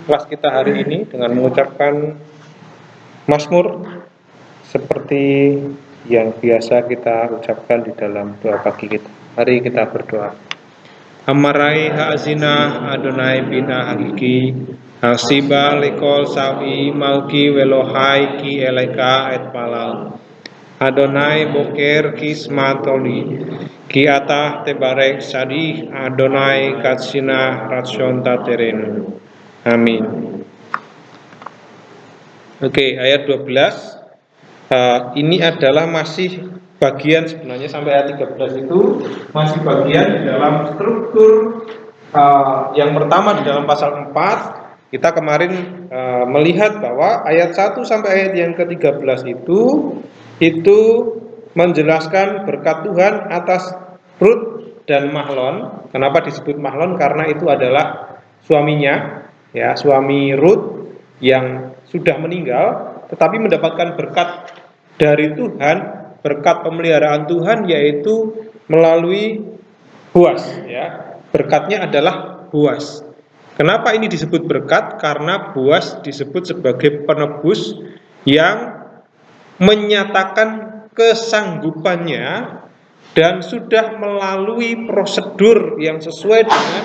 kelas kita hari ini dengan mengucapkan Mazmur seperti yang biasa kita ucapkan di dalam doa pagi kita. Mari kita berdoa. Amarai haazina Adonai bina hakiki hasiba lekol sawi malki welohai ki eleka et palal Adonai boker kismatoli ki atah tebarek sadih Adonai katsina ratsion tateren. Amin. Oke, ayat 12. Ini adalah masih bagian, sebenarnya sampai ayat 13 itu masih bagian di dalam struktur yang pertama di dalam pasal 4. Kita kemarin melihat bahwa ayat 1 sampai ayat yang ke-13 itu menjelaskan berkat Tuhan atas Rut dan Mahlon. Kenapa disebut Mahlon? Karena itu adalah suaminya, ya, suami Rut yang sudah meninggal tetapi mendapatkan berkat dari Tuhan, berkat pemeliharaan Tuhan, yaitu melalui Boas, ya. Berkatnya adalah Boas. Kenapa ini disebut berkat? Karena Boas disebut sebagai penebus yang menyatakan kesanggupannya dan sudah melalui prosedur yang sesuai dengan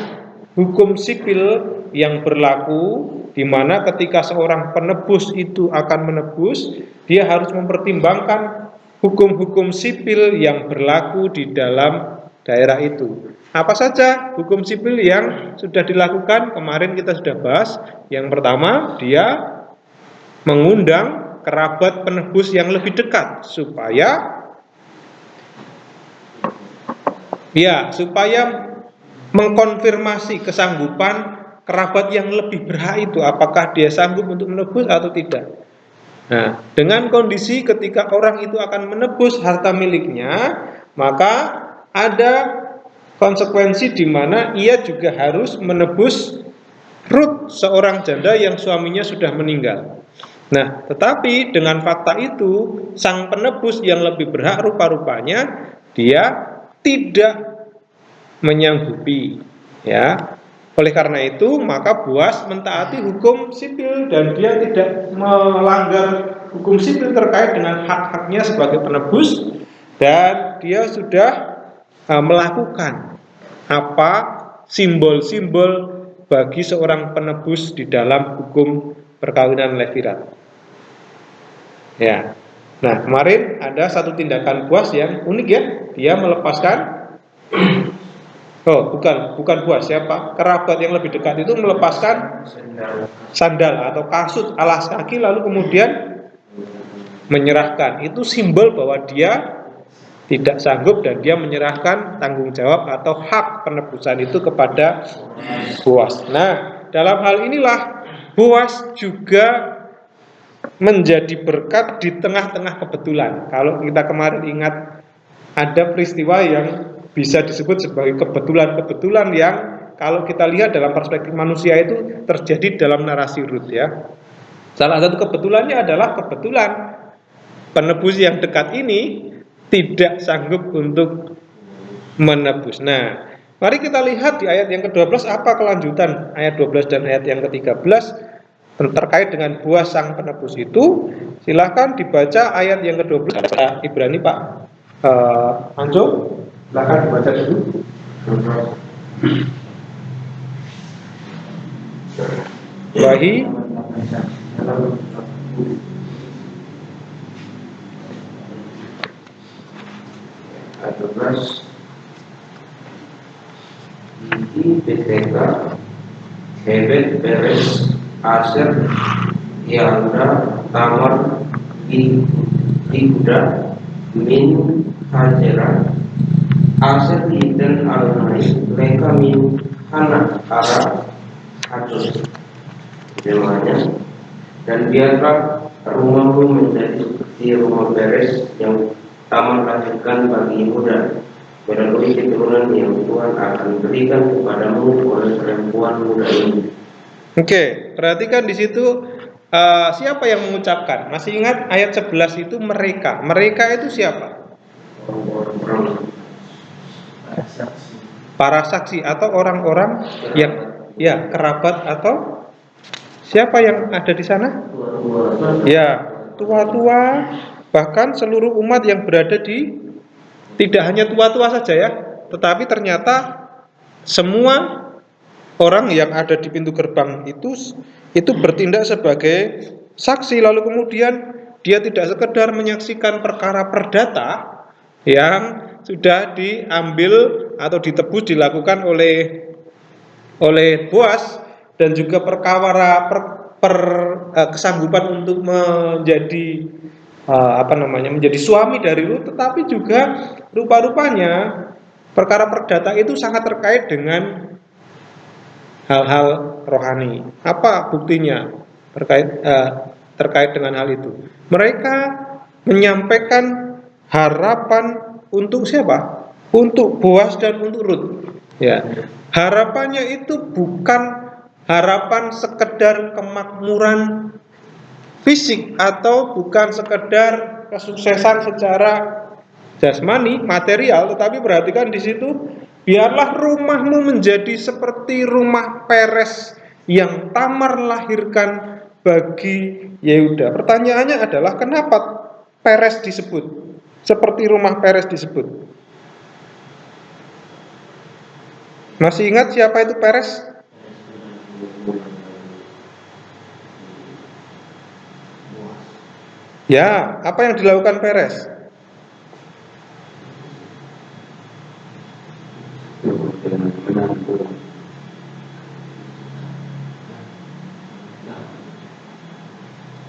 hukum sipil yang berlaku, di mana ketika seorang penebus itu akan menebus, dia harus mempertimbangkan hukum-hukum sipil yang berlaku di dalam daerah itu. Apa saja hukum sipil yang sudah dilakukan? Kemarin kita sudah bahas. Yang pertama, dia mengundang kerabat penebus yang lebih dekat supaya mengkonfirmasi kesanggupan kerabat yang lebih berhak itu, apakah dia sanggup untuk menebus atau tidak. Nah, dengan kondisi ketika orang itu akan menebus harta miliknya, maka ada konsekuensi di mana ia juga harus menebus Rut, seorang janda yang suaminya sudah meninggal. Nah, tetapi dengan fakta itu, sang penebus yang lebih berhak rupa-rupanya dia tidak menyanggupi, ya. Oleh karena itu, maka Boas mentaati hukum sipil dan dia tidak melanggar hukum sipil terkait dengan hak-haknya sebagai penebus, dan dia sudah melakukan apa simbol-simbol bagi seorang penebus di dalam hukum perkawinan Levirat. Ya. Nah, kemarin ada satu tindakan Boas yang unik, ya. Dia melepaskan bukan Boas, siapa? Kerabat yang lebih dekat itu melepaskan sandal atau kasut alas kaki lalu kemudian menyerahkan. Itu simbol bahwa dia tidak sanggup dan dia menyerahkan tanggung jawab atau hak penebusan itu kepada Boas. Nah, dalam hal inilah Boas juga menjadi berkat di tengah-tengah kebetulan. Kalau kita kemarin ingat, ada peristiwa yang bisa disebut sebagai kebetulan-kebetulan yang kalau kita lihat dalam perspektif manusia itu terjadi dalam narasi Rut, ya. Salah satu kebetulannya adalah kebetulan penebus yang dekat ini tidak sanggup untuk menebus. Nah, mari kita lihat di ayat yang ke-12 apa kelanjutan ayat 12 dan ayat yang ke-13 terkait dengan Boas sang penebus itu. Silahkan dibaca ayat yang ke-12 Ibrani, Pak Anjo, silahkan dibaca dulu. Wahi Iki BTK Hebet Beres Aser Yanda Tamar Iguda Min Hajera Aser Iden Alnai Mereka Min Hana Ara Hatus. Temanya, dan biarlah rumahmu menjadi seperti rumah Beres yang Taman lahirkan bagi Yehuda melalui keturunan yang Tuhan akan berikan kepadamu oleh perempuan muda ini. Oke, perhatikan di situ siapa yang mengucapkan? Masih ingat ayat 11 itu mereka. Mereka itu siapa? Para saksi atau orang-orang yang kerabat atau Siapa yang ada di sana? Ya, tua-tua, bahkan seluruh umat yang berada di, tidak hanya tua-tua saja ya, tetapi ternyata semua orang yang ada di pintu gerbang itu bertindak sebagai saksi. Lalu kemudian dia tidak sekedar menyaksikan perkara perdata yang sudah diambil atau ditebus dilakukan oleh Boas, dan juga kesanggupan untuk menjadi menjadi suami dari Ruth, tetapi juga rupa-rupanya perkara perdata itu sangat terkait dengan hal-hal rohani. Apa buktinya terkait dengan hal itu? Mereka menyampaikan harapan untuk siapa? Untuk Boas dan untuk Ruth. Ya, harapannya itu bukan harapan sekedar kemakmuran fisik atau bukan sekedar kesuksesan secara jasmani, material, tetapi perhatikan di situ, biarlah rumahmu menjadi seperti rumah Peres yang Tamar lahirkan bagi Yehuda. Pertanyaannya adalah kenapa Peres disebut? Seperti rumah Peres disebut. Masih ingat siapa itu Peres? Ya, apa yang dilakukan Peres?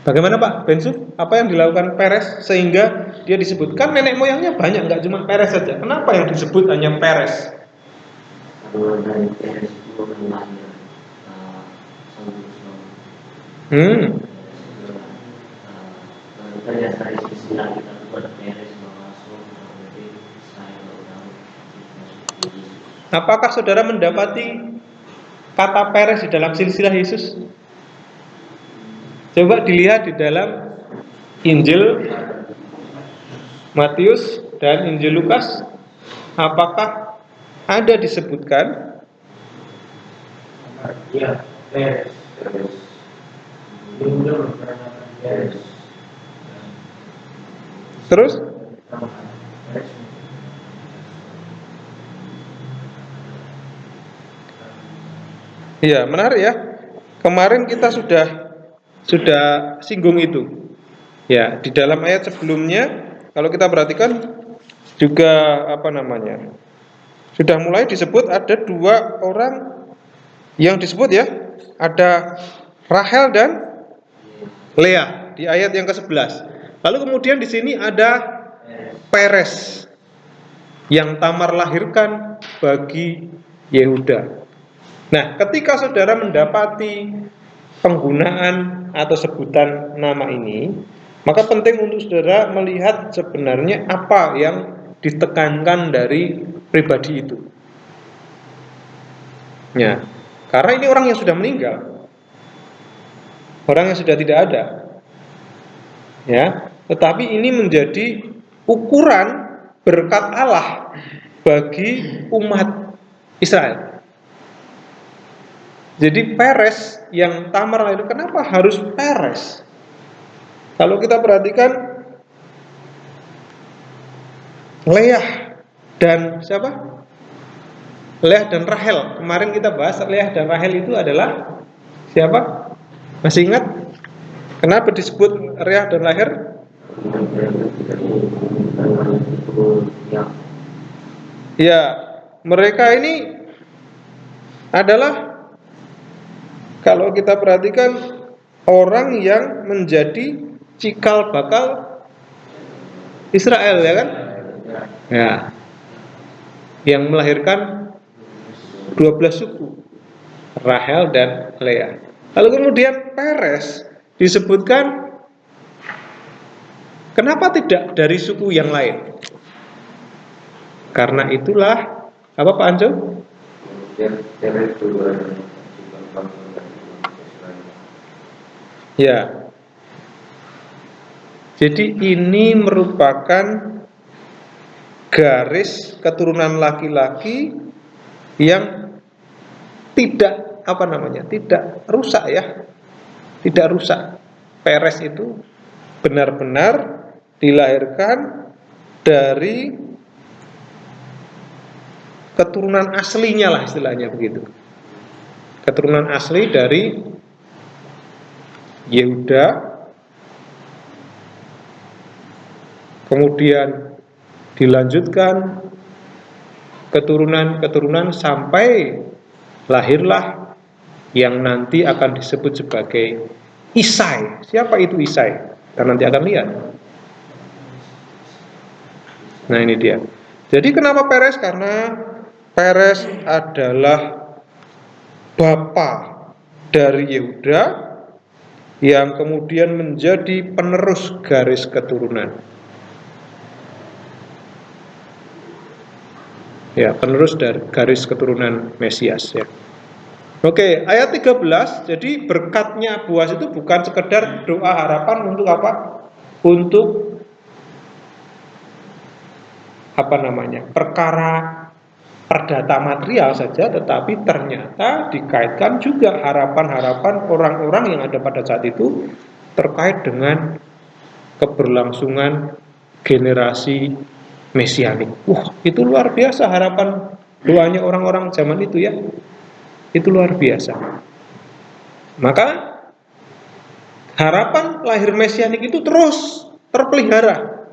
Bagaimana Pak Bensuf? Apa yang dilakukan Peres sehingga dia disebutkan nenek moyangnya banyak, nggak cuma Peres saja. Kenapa yang disebut hanya Peres? Hmm. Apakah saudara mendapati kata Peres di dalam silsilah Yesus? Coba dilihat di dalam Injil Matius dan Injil Lukas. Apakah ada disebutkan? Ya, Terus? Iya, menarik ya. Kemarin kita sudah singgung itu. Ya, di dalam ayat sebelumnya kalau kita perhatikan juga sudah mulai disebut ada dua orang yang disebut ya. Ada Rahel dan Lea di ayat yang ke-11. Lalu kemudian di sini ada Peres yang Tamar lahirkan bagi Yehuda. Nah, ketika saudara mendapati penggunaan atau sebutan nama ini, maka penting untuk saudara melihat sebenarnya apa yang ditekankan dari pribadi itu. Ya, karena ini orang yang sudah meninggal, orang yang sudah tidak ada. Ya, tetapi ini menjadi ukuran berkat Allah bagi umat Israel. Jadi Peres yang Tamar itu kenapa harus Peres? Kalau kita perhatikan Leah dan siapa? Leah dan Rahel. Kemarin kita bahas Leah dan Rahel itu adalah siapa? Masih ingat? Kenapa disebut Leah dan Rahel? Ya, mereka ini adalah, kalau kita perhatikan, orang yang menjadi cikal bakal Israel, ya kan? Ya, yang melahirkan 12 suku, Rahel dan Leah. Lalu kemudian Peres disebutkan, kenapa tidak dari suku yang lain? Karena itulah apa Pak Anjo? Ya. Jadi ini merupakan garis keturunan laki-laki yang tidak tidak rusak ya. tidak rusak. Peres itu benar-benar dilahirkan dari keturunan aslinya lah, istilahnya begitu. Keturunan asli dari Yehuda, kemudian dilanjutkan keturunan-keturunan sampai lahirlah yang nanti akan disebut sebagai Isai. Siapa itu Isai? Kita nanti akan lihat. Nah, ini dia. Jadi kenapa Peres? Karena Peres adalah bapak dari Yehuda yang kemudian menjadi penerus garis keturunan. Ya, penerus dari garis keturunan Mesias ya. Oke, ayat 13. Jadi berkatnya Boas itu bukan sekedar doa harapan untuk apa? Untuk perkara perdata material saja, tetapi ternyata dikaitkan juga harapan-harapan orang-orang yang ada pada saat itu terkait dengan keberlangsungan generasi mesianik. Wah, itu luar biasa harapan doanya orang-orang zaman itu ya. Itu luar biasa. Maka harapan lahir mesianik itu terus terpelihara.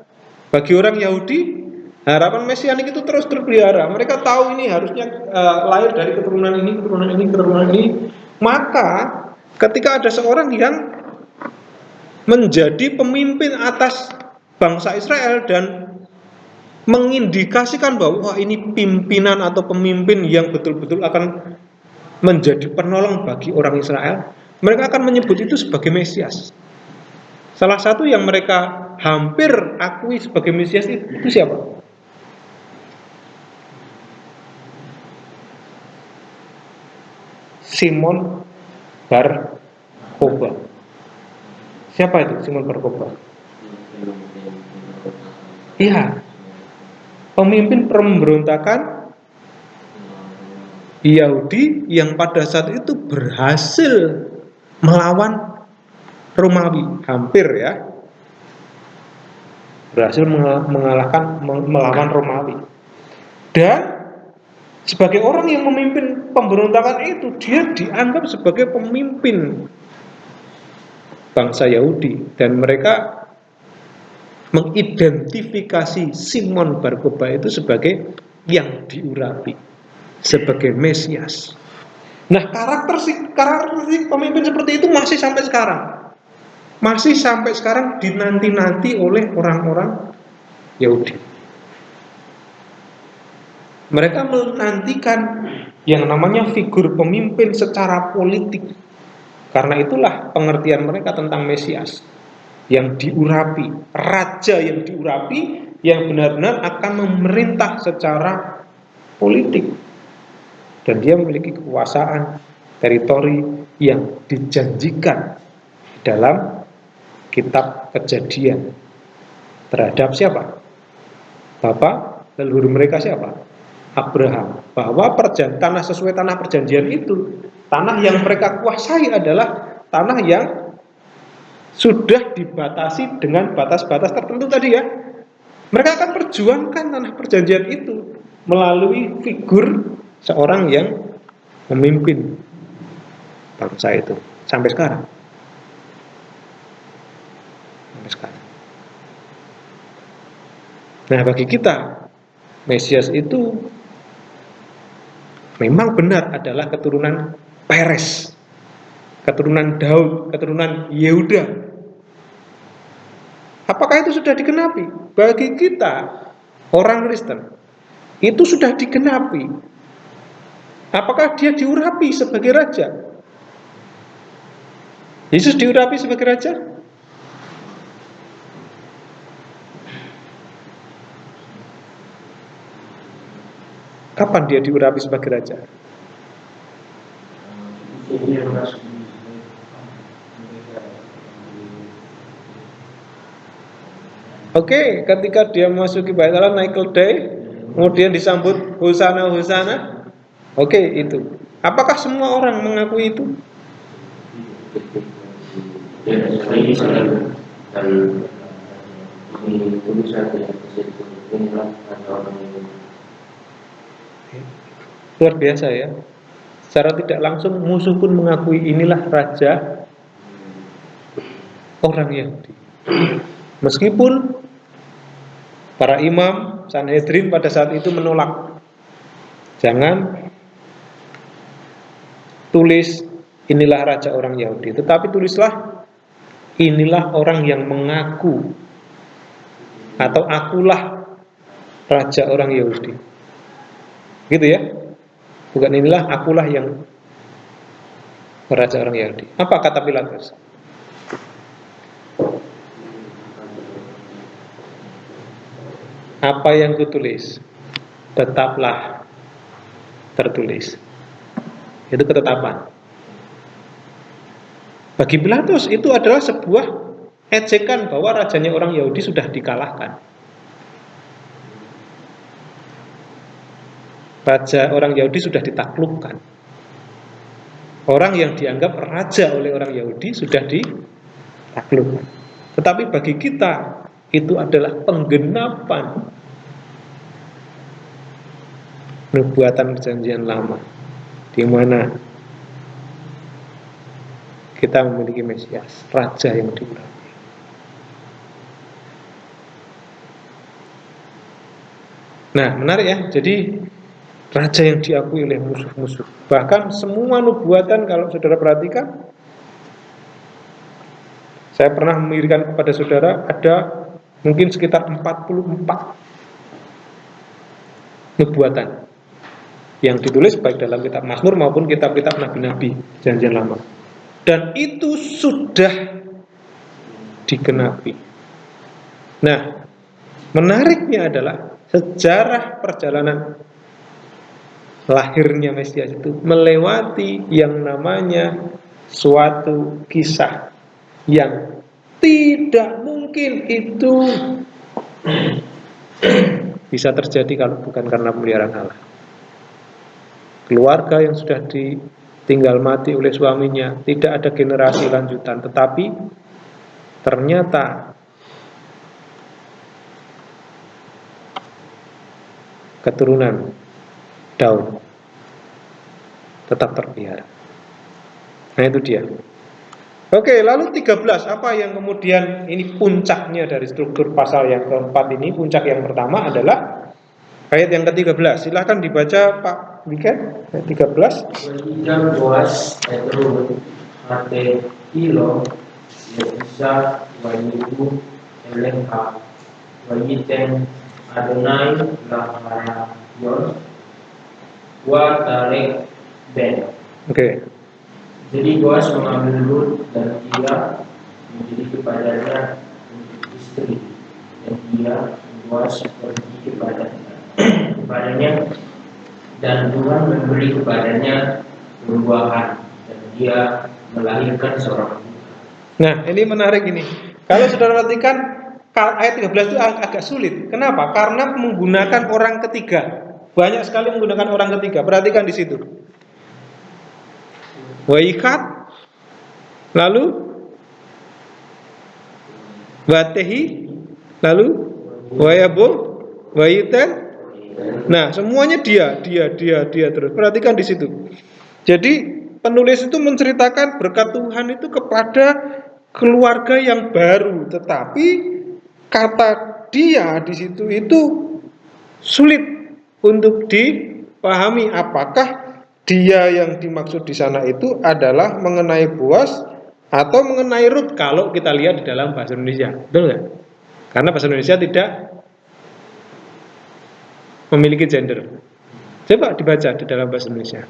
Bagi orang Yahudi, harapan mesianik itu terus terpelihara. Mereka tahu ini harusnya lahir dari keturunan ini, keturunan ini, keturunan ini. Maka ketika ada seorang yang menjadi pemimpin atas bangsa Israel dan mengindikasikan bahwa wah, ini pimpinan atau pemimpin yang betul-betul akan menjadi penolong bagi orang Israel, mereka akan menyebut itu sebagai Mesias. Salah satu yang mereka hampir akui sebagai Mesias itu siapa? Simon Bar Kokhba. Siapa itu Simon Bar Kokhba? Iya, pemimpin pemberontakan Yahudi yang pada saat itu berhasil melawan Romawi, hampir ya, berhasil melawan Romawi. Dan sebagai orang yang memimpin pemberontakan itu, dia dianggap sebagai pemimpin bangsa Yahudi, dan mereka mengidentifikasi Simon Bar Kokhba itu sebagai yang diurapi, sebagai Mesias. Nah, karakteristik pemimpin seperti itu masih sampai sekarang dinanti-nanti oleh orang-orang Yahudi. Mereka menantikan yang namanya figur pemimpin secara politik. Karena itulah pengertian mereka tentang Mesias yang diurapi, raja yang diurapi, yang benar-benar akan memerintah secara politik, dan dia memiliki kekuasaan teritori yang dijanjikan dalam kitab Kejadian terhadap siapa? Bapak leluhur mereka siapa? Abraham. Bahwa tanah sesuai tanah perjanjian itu, tanah yang mereka kuasai adalah tanah yang sudah dibatasi dengan batas-batas tertentu tadi ya. Mereka akan perjuangkan tanah perjanjian itu melalui figur seorang yang memimpin bangsa itu sampai sekarang. Nah, bagi kita Mesias itu memang benar adalah keturunan Peres, keturunan Daud, keturunan Yehuda. Apakah itu sudah digenapi? Bagi kita orang Kristen itu sudah digenapi. Apakah dia diurapi sebagai raja? Yesus diurapi sebagai raja? Kapan dia diurapi sebagai raja? Oke, ketika dia memasuki Bait Allah naik keledai, kemudian disambut Hosana Hosana. Oke, itu. Apakah semua orang mengakui itu? Ya, ini saling dan ini tulisan yang disitu inilah ada orang ini. Luar biasa ya. Secara tidak langsung musuh pun mengakui inilah raja orang Yahudi. Meskipun para imam Sanhedrin pada saat itu menolak. Jangan tulis inilah raja orang Yahudi, tetapi tulislah inilah orang yang mengaku atau akulah raja orang Yahudi. Gitu ya. Bukan inilah akulah yang raja orang Yahudi. Apa kata Pilatus? Apa yang kutulis tetaplah tertulis. Itu ketetapan. Bagi Pilatus itu adalah sebuah ejekan bahwa rajanya orang Yahudi sudah dikalahkan. Raja orang Yahudi sudah ditaklukkan. Orang yang dianggap raja oleh orang Yahudi sudah ditaklukkan. Tetapi bagi kita itu adalah penggenapan nubuatan perjanjian lama, di mana kita memiliki Mesias, raja yang diurapi. Nah, menarik ya. Jadi raja yang diakui oleh musuh-musuh. Bahkan semua nubuatan, kalau saudara perhatikan, saya pernah mengirimkan kepada saudara, ada mungkin sekitar 44 nubuatan yang ditulis baik dalam kitab Mazmur maupun kitab-kitab nabi-nabi Perjanjian Lama. Dan itu sudah digenapi. Nah, menariknya adalah sejarah perjalanan lahirnya Mesias itu melewati yang namanya suatu kisah yang tidak mungkin itu bisa terjadi kalau bukan karena pemeliharaan Allah. Keluarga yang sudah ditinggal mati oleh suaminya, tidak ada generasi lanjutan, tetapi ternyata keturunan Daud tetap terpelihara. Nah, itu dia. Oke, lalu 13, apa yang kemudian ini puncaknya dari struktur pasal yang keempat ini? Puncak yang pertama adalah ayat yang ke-13. Silahkan dibaca Pak Wiken, ayat 13. Ketika Boas Edrun Mate Kilo Yesa Wayibu Eleha Wayiten Adonai Laharayon Wa Tarek Ben. Oke. Jadi Boas mengambil Rut dan ia menjadi kepadanya untuk istri, dan dia Boas pergi kepadanya dan Tuhan memberi kepadanya buah-buahan dan dia melahirkan seorang putra. Nah, ini menarik ini. Kalau saudara perhatikan ayat 13 itu agak sulit. Kenapa? Karena menggunakan orang ketiga. Banyak sekali menggunakan orang ketiga. Perhatikan di situ. Waikat, lalu Watehi, lalu Wayabo, Wayiten. Nah, semuanya dia terus. Perhatikan di situ. Jadi penulis itu menceritakan berkat Tuhan itu kepada keluarga yang baru, tetapi kata dia di situ itu sulit untuk dipahami. Apakah dia yang dimaksud di sana itu adalah mengenai Boas atau mengenai Rut kalau kita lihat di dalam bahasa Indonesia, betul nggak? Karena bahasa Indonesia tidak memiliki gender. Coba dibaca di dalam bahasa Indonesia.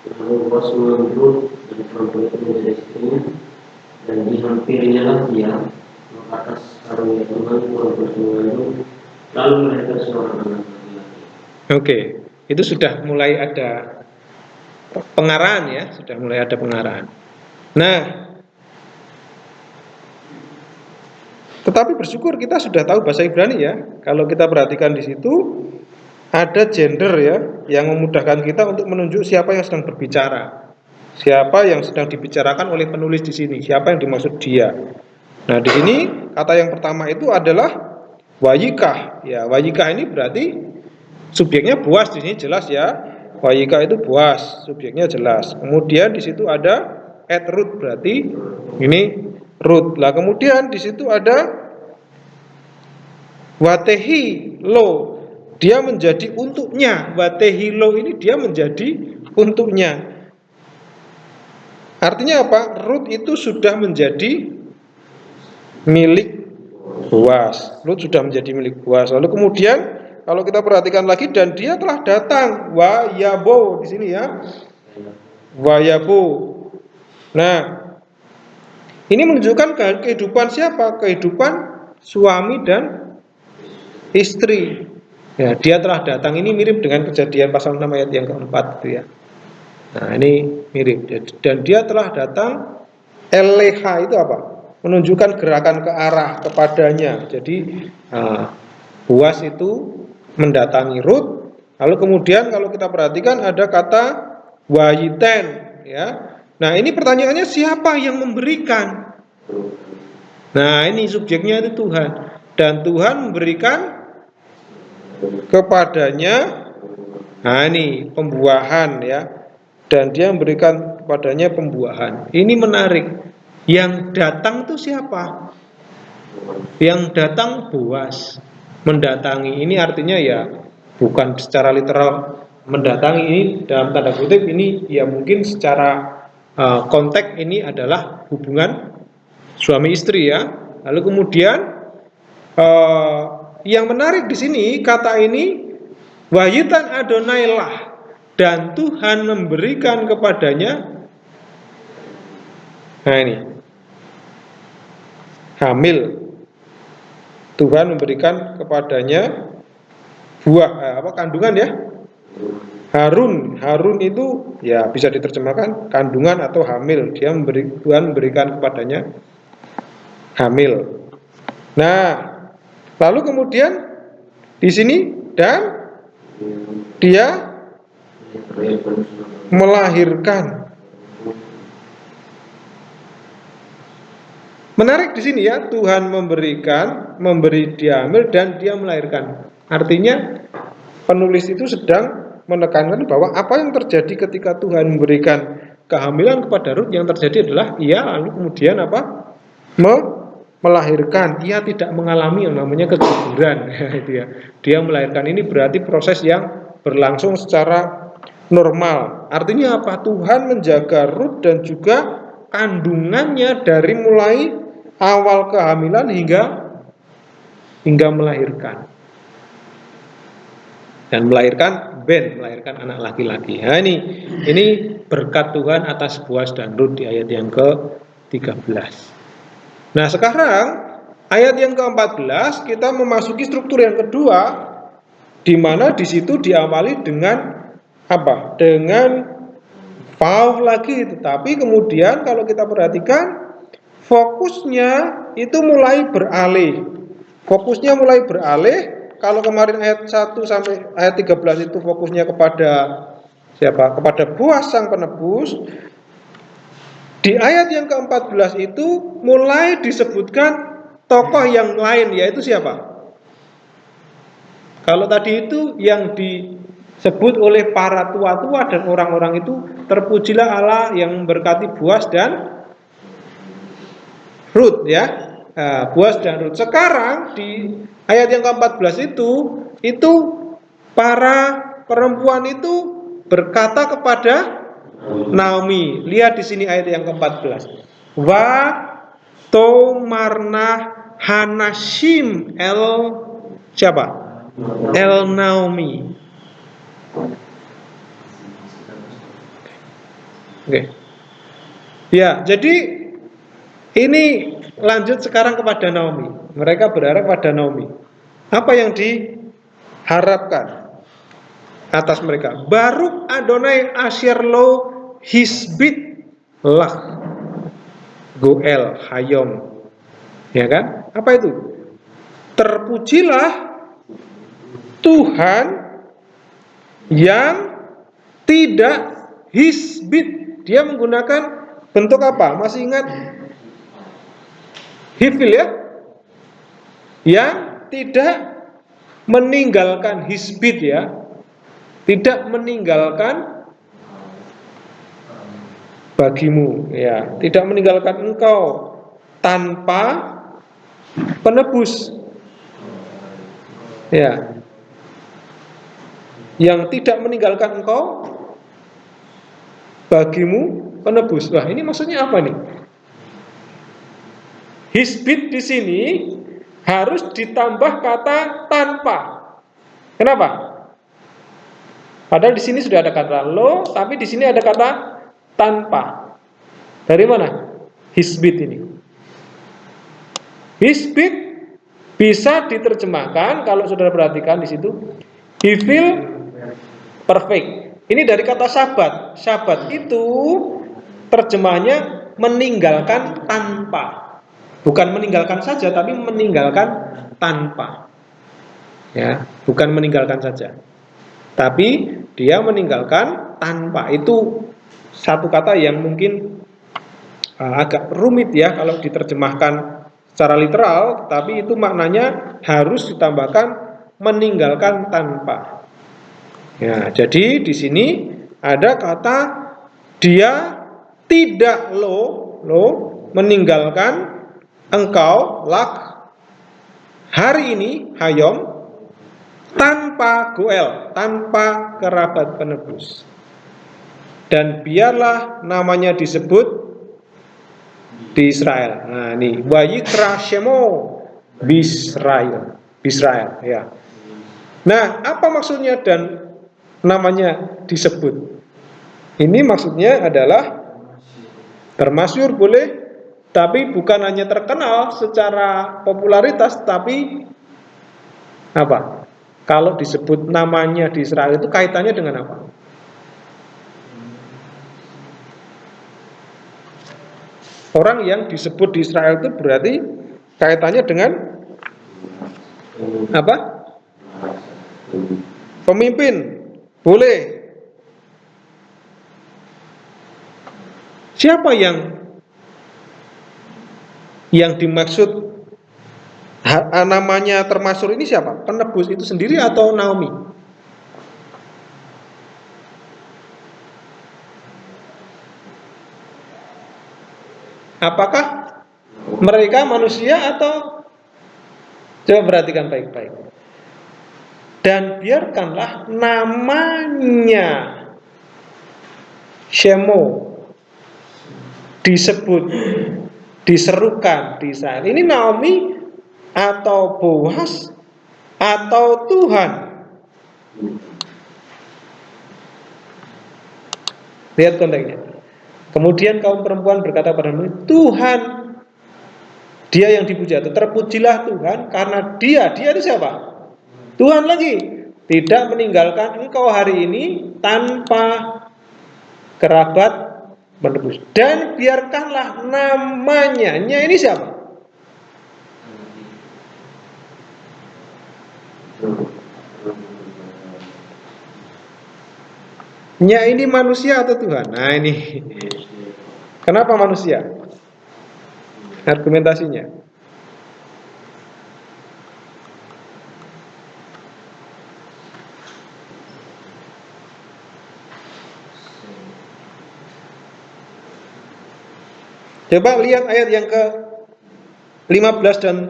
Lalu Boas mengambil dan perempuan itu menjadi istrinya, dan dihampirinya lah dia ke atas karunia Tuhan perempuan itu, lalu melahirkan seorang anak laki-laki. Oke, itu sudah mulai ada pengarahan ya, sudah mulai ada pengarahan. Nah, tetapi bersyukur kita sudah tahu bahasa Ibrani ya. Kalau kita perhatikan di situ ada gender ya, yang memudahkan kita untuk menunjuk siapa yang sedang berbicara. Siapa yang sedang dibicarakan oleh penulis di sini? Siapa yang dimaksud dia? Nah, di sini kata yang pertama itu adalah wayikah. Ya, wayikah ini berarti subjeknya Boas di sini jelas ya. Wayikah itu Boas, subjeknya jelas. Kemudian di situ ada Ruth berarti ini Ruth. Lah kemudian di situ ada watehi lo, dia menjadi untuknya. Watehi lo ini dia menjadi untuknya. Artinya apa? Ruth itu sudah menjadi milik Boas. Ruth sudah menjadi milik Boas. Lalu kemudian kalau kita perhatikan lagi, dan dia telah datang, wa yabo di sini ya, wa yabo. Nah, ini menunjukkan kehidupan siapa? Kehidupan suami dan istri. Ya, dia telah datang, ini mirip dengan Kejadian pasal 6 ayat yang keempat itu ya. Nah, ini mirip. Dan dia telah datang, eleha itu apa? Menunjukkan gerakan ke arah kepadanya. Jadi Boas itu mendatangi Ruth. Lalu kemudian kalau kita perhatikan ada kata wayiten ya. Nah, ini pertanyaannya siapa yang memberikan? Nah, ini subjeknya itu Tuhan. Dan Tuhan memberikan kepadanya, nah ini pembuahan ya. Dan dia memberikan kepadanya pembuahan. Ini menarik. Yang datang itu siapa? Yang datang Boas. Mendatangi ini artinya ya bukan secara literal mendatangi, ini dalam tanda kutip ini ya mungkin secara konteks ini adalah hubungan suami istri ya. Lalu kemudian yang menarik di sini kata ini wayitan Adonailah, dan Tuhan memberikan kepadanya. Nah ini hamil. Tuhan memberikan kepadanya buah kandungan ya. Harun itu ya bisa diterjemahkan kandungan atau hamil. Tuhan memberikan kepadanya hamil. Nah, lalu kemudian di sini dan dia melahirkan. Menarik di sini ya, Tuhan memberi dia hamil dan dia melahirkan. Artinya penulis itu sedang menekankan bahwa apa yang terjadi ketika Tuhan memberikan kehamilan kepada Ruth, yang terjadi adalah ia lalu kemudian apa? Melahirkan. Ia tidak mengalami yang namanya keguguran. Itu ya. Dia melahirkan, ini berarti proses yang berlangsung secara normal. Artinya apa? Tuhan menjaga Ruth dan juga kandungannya dari mulai awal kehamilan hingga melahirkan. Dan melahirkan melahirkan anak laki-laki. Nah, ini berkat Tuhan atas Boas dan Ruth di ayat yang ke-13. Nah, sekarang ayat yang ke-14 kita memasuki struktur yang kedua, di mana di situ diawali dengan apa? Dengan vav lagi, tetapi kemudian kalau kita perhatikan fokusnya itu mulai beralih. Fokusnya mulai beralih. Kalau kemarin ayat 1 sampai ayat 13 itu fokusnya kepada siapa? Kepada Boas sang penebus. Di ayat yang ke-14 itu mulai disebutkan tokoh yang lain, yaitu siapa? Kalau tadi itu yang disebut oleh para tua-tua dan orang-orang itu, terpujilah Allah yang memberkati Boas dan Ruth ya. Boas dan Ruth. Sekarang di ayat yang ke-14 itu para perempuan itu berkata kepada Naomi. Lihat di sini ayat yang ke-14. Wa tomarna hanashim el siapa? El Naomi. Oke. Ya, jadi ini lanjut sekarang kepada Naomi. Mereka berharap pada Naomi. Apa yang diharapkan atas mereka? Baruk Adonai Asher lo hisbit lah Goel Hayom. Ya kan? Apa itu? Terpujilah Tuhan yang tidak hisbit, dia menggunakan bentuk apa? Masih ingat? Hifil ya? Yang tidak meninggalkan hisbit ya, tidak meninggalkan bagimu ya, tidak meninggalkan engkau tanpa penebus ya, yang tidak meninggalkan engkau bagimu penebus. Wah, ini maksudnya apa nih? Hisbit di sini harus ditambah kata tanpa. Kenapa? Padahal di sini sudah ada kata lo, tapi di sini ada kata tanpa. Dari mana? Hisbit ini. Hisbit bisa diterjemahkan kalau saudara perhatikan di situ, he feel perfect. Ini dari kata sabat. Sabat itu terjemahnya meninggalkan tanpa. Bukan meninggalkan saja, tapi meninggalkan tanpa. Ya, bukan meninggalkan saja, tapi dia meninggalkan tanpa. Itu satu kata yang mungkin agak rumit ya kalau diterjemahkan secara literal, tapi itu maknanya harus ditambahkan meninggalkan tanpa. Ya, jadi di sini ada kata dia tidak lo meninggalkan engkau lak hari ini hayom tanpa goel, tanpa kerabat penebus. Dan biarlah namanya disebut di Israel. Nah, ini wayikra shemo Bisrael, Bisrael ya. Nah, apa maksudnya dan namanya disebut? Ini maksudnya adalah termasyhur boleh, tapi bukan hanya terkenal secara popularitas, tapi apa? Kalau disebut namanya di Israel itu kaitannya dengan apa? Orang yang disebut di Israel itu berarti kaitannya dengan apa? Pemimpin. Boleh. Siapa yang dimaksud namanya termasyhur ini siapa? Penebus itu sendiri atau Naomi? Apakah mereka manusia atau? Coba perhatikan baik-baik. Dan biarkanlah namanya Shemo disebut, diserukan di Israel. Ini Naomi atau Boaz atau Tuhan? Lihat konteksnya. Kemudian kaum perempuan berkata pada Naomi, Tuhan, dia yang dipuja, terpujilah Tuhan karena dia itu siapa? Tuhan lagi, tidak meninggalkan engkau hari ini tanpa kerabat menebus. Dan biarkanlah namanya ini siapa? Nya ini manusia atau Tuhan? Nah ini kenapa manusia? Argumentasinya. Coba lihat ayat yang ke 15 dan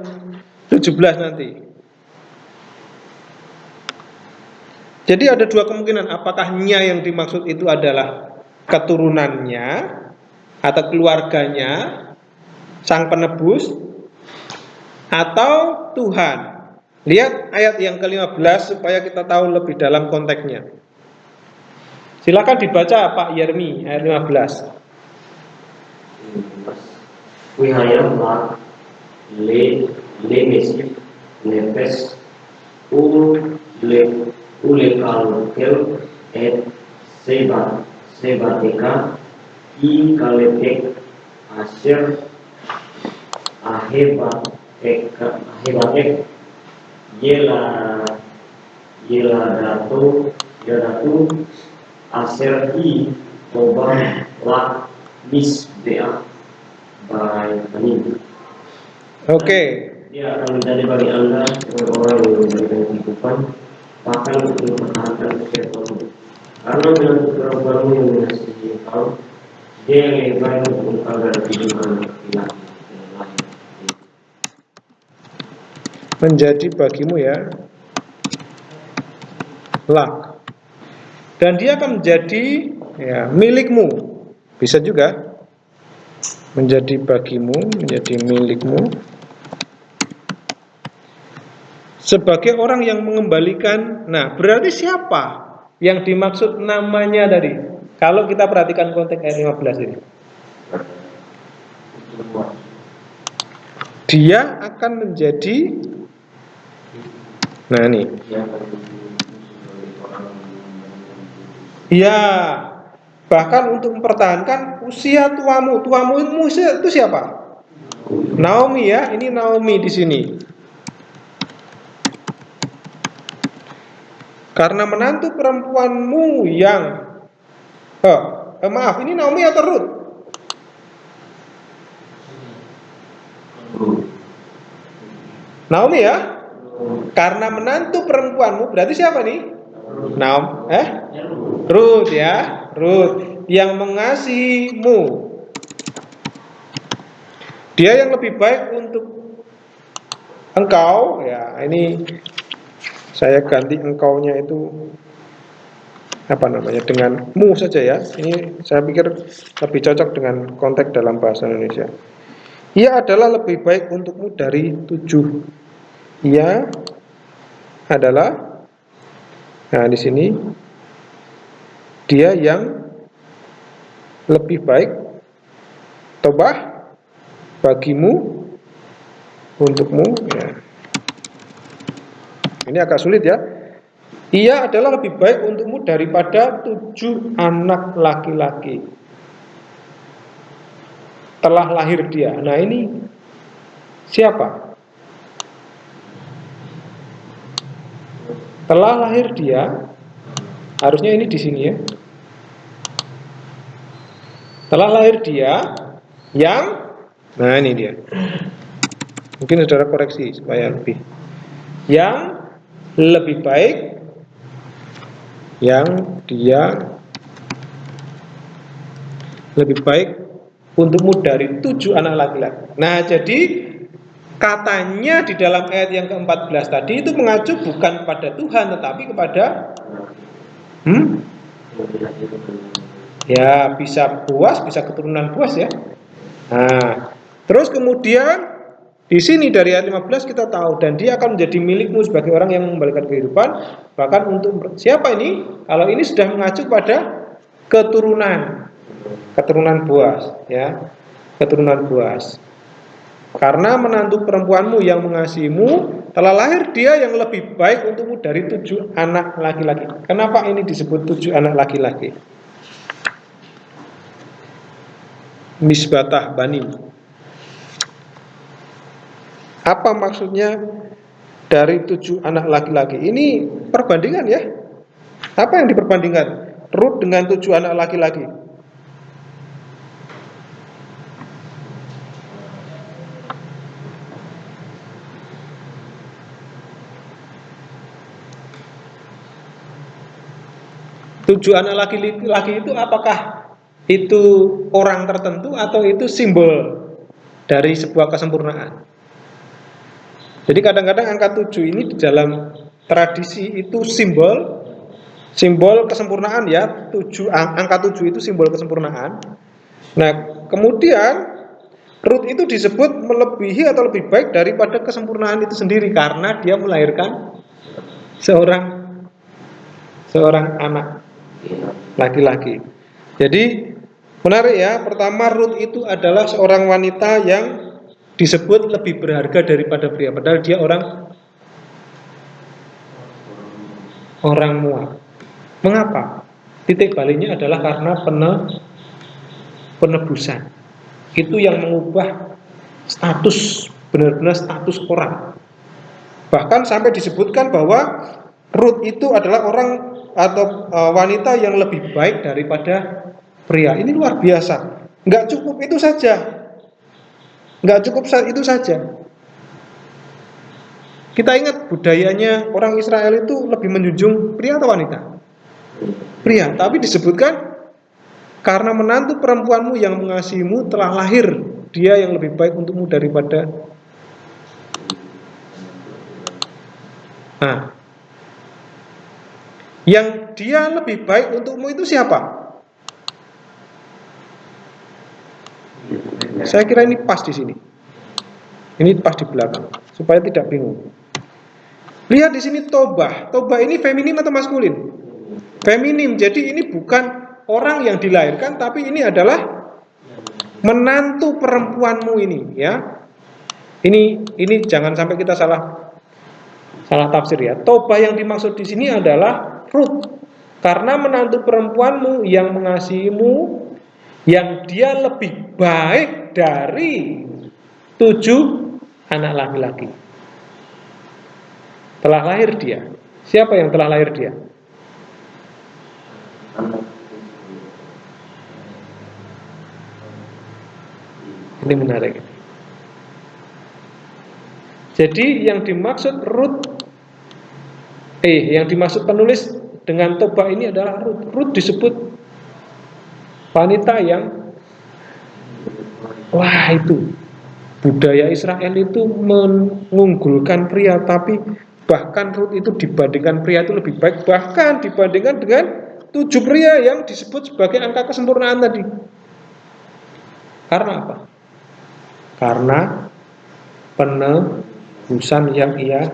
17 nanti. Jadi ada dua kemungkinan, apakah nya yang dimaksud itu adalah keturunannya atau keluarganya sang penebus atau Tuhan. Lihat ayat yang ke-15 supaya kita tahu lebih dalam konteksnya. Silakan dibaca Pak Yermi ayat 15. Wihayamlah le mesif nepes ule kalkel et sebateka I kaletek asher ahebatek yela datu asher I toba Lak Miss BA by Banim. Oke. Dia akan menjadi bagi Anda sebagai orang yang memberikan kehidupan, bahkan untuk mempertahankan kesehatan. Karena menantu perempuanmu yang mengasihi engkau, dia yang lebih baik untuk engkau dari kehidupan laki-laki yang lain. Menjadi bagimu ya, lak. Dan dia akan menjadi ya milikmu. Bisa juga menjadi bagimu, menjadi milikmu. Sebagai orang yang mengembalikan. Nah, berarti siapa yang dimaksud namanya tadi? Kalau kita perhatikan konteks ayat 15 ini. Dia akan menjadi. Nah ini. Ya, bahkan untuk mempertahankan usia tuamu. Tuamu itu siapa? Naomi ya, ini Naomi di sini. Karena menantu perempuanmu yang maaf, ini Naomi atau Ruth? Naomi ya. Karena menantu perempuanmu berarti siapa nih? Ruth ya, Ruth yang mengasihimu. Dia yang lebih baik untuk engkau ya. Ini saya ganti engkaunya itu apa namanya dengan mu saja ya. Ini saya pikir lebih cocok dengan konteks dalam bahasa Indonesia. Ia adalah lebih baik untukmu dari 7. Ia adalah di sini dia yang lebih baik tobah bagimu untukmu ya. Ini agak sulit ya. Ia adalah lebih baik untukmu daripada 7 anak laki-laki. Telah lahir dia. Nah ini siapa? Telah lahir dia. Harusnya ini di sini ya. Telah lahir dia yang. Nah ini dia. Mungkin saudara koreksi supaya lebih. Yang lebih baik. Yang dia lebih baik untukmu dari 7 anak laki-laki. Nah jadi katanya di dalam ayat yang ke-14 tadi itu mengacu bukan pada Tuhan tetapi kepada ya bisa Boas, bisa keturunan Boas ya. Nah, terus kemudian di sini dari ayat 15 kita tahu dan dia akan menjadi milikmu sebagai orang yang mengembalikan kehidupan. Bahkan untuk siapa ini? Kalau ini sudah mengacu pada keturunan Boas ya. Keturunan Boas. Karena menantu perempuanmu yang mengasihimu telah lahir dia yang lebih baik untukmu dari 7 anak laki-laki. Kenapa ini disebut 7 anak laki-laki? Misbatah Banim. Apa maksudnya dari 7 anak laki-laki? Ini perbandingan ya. Apa yang diperbandingkan? Ruth dengan 7 anak laki-laki. Tujuh anak laki-laki itu apakah itu orang tertentu atau itu simbol dari sebuah kesempurnaan? Jadi kadang-kadang angka 7 ini di dalam tradisi itu simbol kesempurnaan ya. Angka 7 itu simbol kesempurnaan. Nah, kemudian Ruth itu disebut melebihi atau lebih baik daripada kesempurnaan itu sendiri karena dia melahirkan seorang anak laki-laki. Jadi menarik ya. Pertama, Ruth itu adalah seorang wanita yang disebut lebih berharga daripada pria. Padahal dia orang Moab. Mengapa? Titik baliknya adalah karena penebusan. Itu yang mengubah status, benar-benar status orang. Bahkan sampai disebutkan bahwa Ruth itu adalah orang atau wanita yang lebih baik daripada pria. Ini luar biasa. Nggak cukup itu saja. Nggak cukup itu saja. Kita ingat budayanya orang Israel itu lebih menjunjung pria atau wanita? Pria. Tapi disebutkan karena menantu perempuanmu yang mengasihimu telah lahir dia yang lebih baik untukmu daripada. Nah, yang dia lebih baik untukmu itu siapa? Saya kira ini pas di sini. Ini pas di belakang supaya tidak bingung. Lihat di sini Tobah. Tobah ini feminim atau maskulin? Feminim. Jadi ini bukan orang yang dilahirkan, tapi ini adalah menantu perempuanmu ini, ya. Ini jangan sampai kita salah tafsir ya. Tobah yang dimaksud di sini adalah Ruth. Karena menantu perempuanmu yang mengasihimu, yang dia lebih baik dari 7 anak laki-laki. Telah lahir dia. Siapa yang telah lahir dia? Ini menarik. Jadi yang dimaksud yang dimaksud penulis dengan Tobah ini adalah Ruth. Ruth disebut wanita yang, wah, itu budaya Israel itu mengunggulkan pria, tapi bahkan Ruth itu dibandingkan pria itu lebih baik, bahkan dibandingkan dengan 7 pria yang disebut sebagai angka kesempurnaan tadi. Karena apa? Karena penebusan yang ia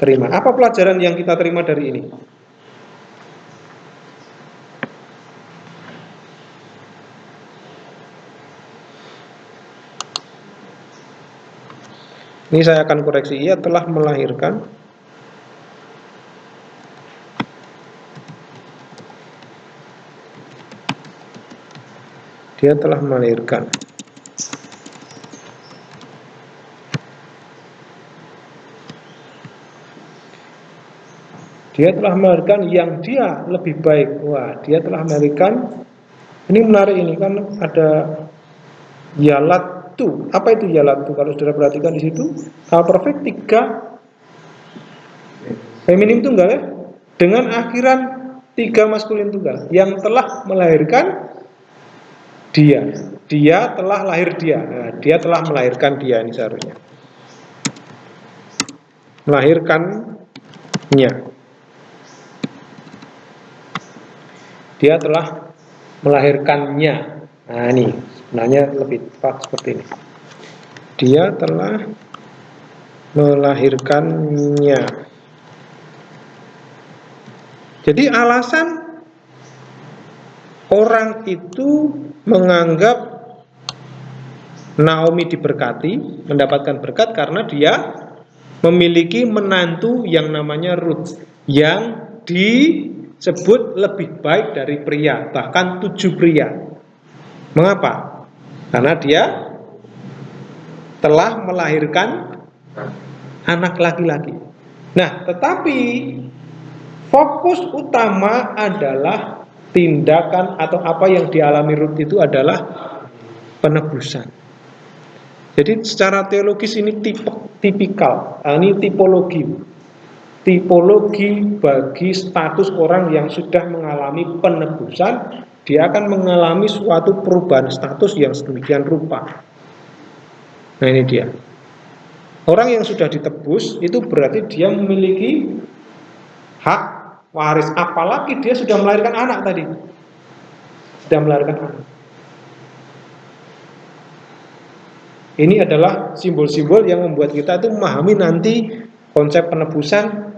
terima. Apa pelajaran yang kita terima dari ini? Ini saya akan koreksi. Ia telah melahirkan Dia telah melahirkan yang dia lebih baik. Wah, dia telah melahirkan. Ini menarik, ini kan ada yalatu. Apa itu yalatu? Kalau saudara perhatikan di situ, kalau perfect 3 feminim tunggal ya, dengan akhiran 3 maskulin tunggal, yang telah melahirkan dia. Dia telah lahir dia. Nah, dia telah melahirkan dia, ini seharusnya melahirkannya. Dia telah melahirkannya. Nah, ini sebenarnya lebih tepat seperti ini. Dia telah melahirkannya. Jadi alasan orang itu menganggap Naomi diberkati, mendapatkan berkat karena dia memiliki menantu yang namanya Ruth, yang disebut lebih baik dari pria, bahkan 7 pria. Mengapa? Karena dia telah melahirkan anak laki-laki. Nah, tetapi fokus utama adalah tindakan atau apa yang dialami Ruth itu adalah penebusan. Jadi secara teologis ini tipikal, ini tipologi bagi status orang yang sudah mengalami penebusan. Dia akan mengalami suatu perubahan status yang sedemikian rupa. Nah, ini dia. Orang yang sudah ditebus itu berarti dia memiliki hak waris, apalagi dia sudah melahirkan anak tadi. Sudah melahirkan anak. Ini adalah simbol-simbol yang membuat kita itu memahami nanti konsep penebusan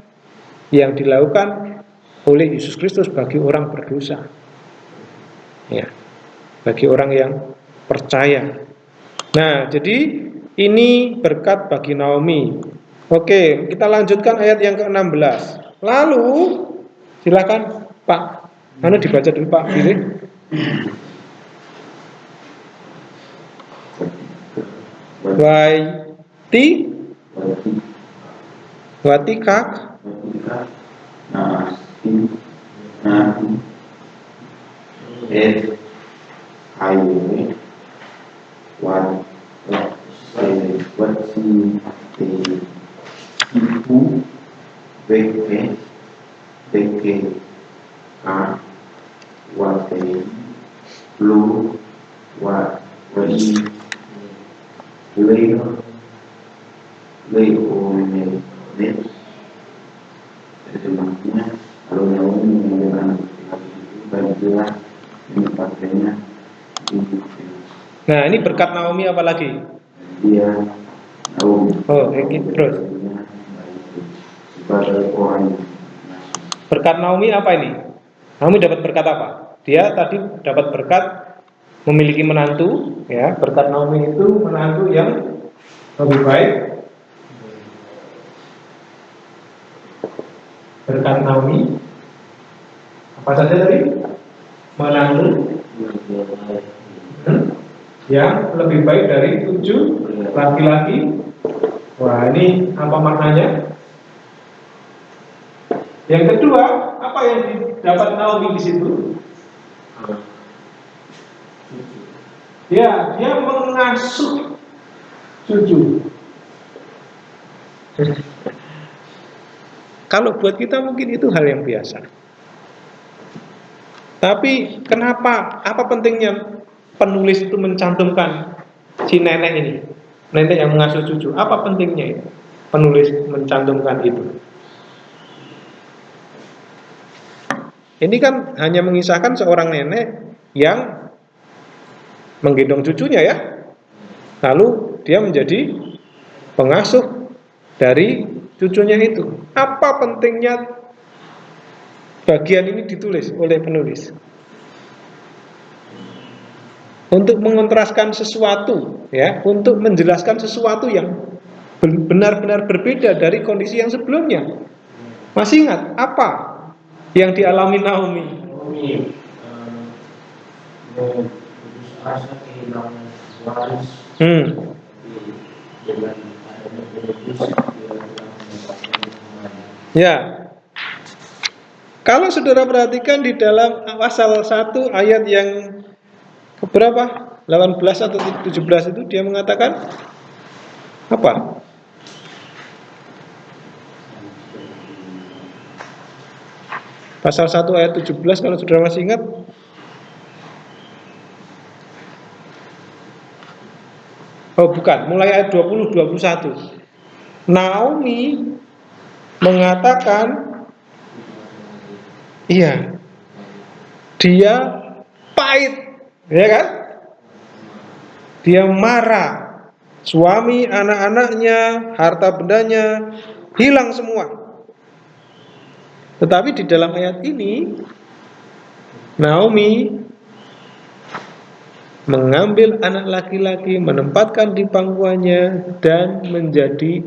yang dilakukan oleh Yesus Kristus bagi orang berdosa. Ya, bagi orang yang percaya. Nah, jadi ini berkat bagi Naomi. Oke, kita lanjutkan ayat yang ke-16. Lalu, silakan Pak, dibaca dulu Pak Billy. Watikak highway, what si ibu beke a what blue what lay on net terjemahnya kalau Naomi menggunakan bagilah menempatkannya di Nah, ini berkat Naomi apa lagi? dia Naomi. Oh, terus. Sebagai orang Berkat Naomi apa ini? Naomi dapat berkat apa? Dia tadi dapat berkat memiliki menantu, ya. Berkat Naomi itu menantu yang lebih baik. Berkat Naomi apa saja tadi? Menantu yang lebih baik dari 7 laki-laki. Wah, ini apa maknanya? Yang kedua, apa yang didapat Naomi di situ? Ya, dia mengasuh cucu. Kalau buat kita mungkin itu hal yang biasa. Tapi kenapa? Apa pentingnya penulis itu mencantumkan si nenek ini? Nenek yang mengasuh cucu. Apa pentingnya itu? Penulis mencantumkan itu. Ini kan hanya mengisahkan seorang nenek yang menggendong cucunya, ya. Lalu dia menjadi pengasuh dari cucunya itu. Apa pentingnya bagian ini ditulis oleh penulis? Untuk mengontraskan sesuatu, ya, untuk menjelaskan sesuatu yang benar-benar berbeda dari kondisi yang sebelumnya. Masih ingat apa yang dialami Naomi? Putus asa, kehilangan waris, dengan adanya Yesus dia telah mendapatkan kembali. Ya. Kalau saudara perhatikan di dalam pasal 1 ayat yang keberapa? 18 atau 17 itu dia mengatakan apa? Pasal 1 ayat 17 kalau saudara masih ingat. Oh bukan, mulai ayat 20 21. Naomi mengatakan iya, dia pahit, ya kan? Dia marah. Suami, anak-anaknya, harta bendanya hilang semua. Tetapi di dalam ayat ini Naomi mengambil anak laki-laki, menempatkan di pangkuannya dan menjadi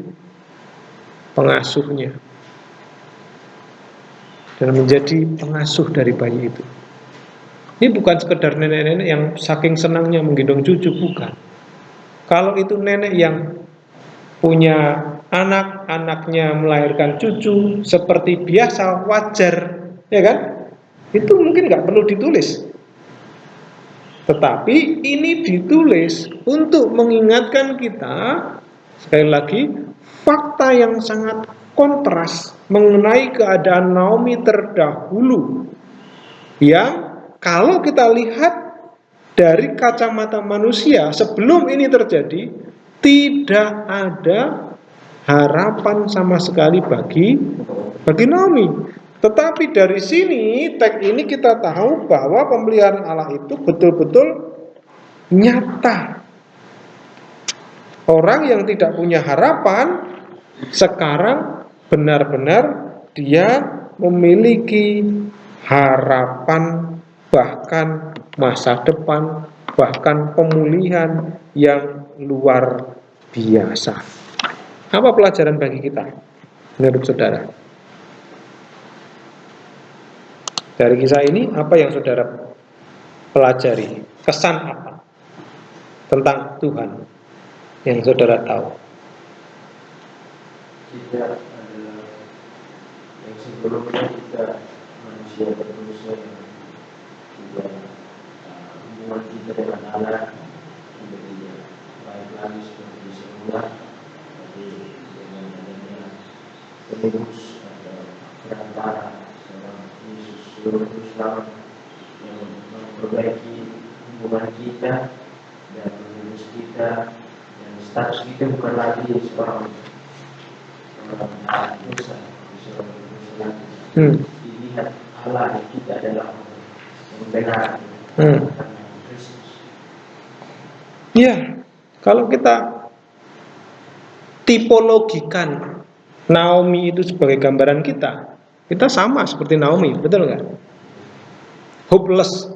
pengasuhnya. Dan menjadi pengasuh dari bayi itu. Ini bukan sekedar nenek-nenek yang saking senangnya menggendong cucu, bukan. Kalau itu nenek yang punya anak, anaknya melahirkan cucu seperti biasa, wajar, ya kan? Itu mungkin nggak perlu ditulis. Tetapi ini ditulis untuk mengingatkan kita, sekali lagi, fakta yang sangat kontras mengenai keadaan Naomi terdahulu, yang kalau kita lihat dari kacamata manusia sebelum ini terjadi, tidak ada harapan sama sekali bagi Naomi. Tetapi dari sini, teks ini kita tahu bahwa pemeliharaan Allah itu betul-betul nyata. Orang yang tidak punya harapan sekarang benar-benar dia memiliki harapan, bahkan masa depan, bahkan pemulihan yang luar biasa. Apa pelajaran bagi kita menurut saudara? Dari kisah ini apa yang saudara pelajari? Kesan apa tentang Tuhan yang saudara tahu? Tidak adalah yang sebelumnya kita manusia berdosa yang tidak hubungan kita dengan Allah menjadi baik lagi seperti semula. Jadi dengan adanya penebus atau perantara seorang Yesus seluruh Islam yang memperbaiki hubungan kita dan menebus kita, dan status kita bukan lagi seorang dosa, seorang dosa lagi. Dilihat Allah kita adalah yang benar karena Kristus. Ya, kalau kita tipologikan Naomi itu sebagai gambaran kita, kita sama seperti Naomi, betul nggak? Hopeless,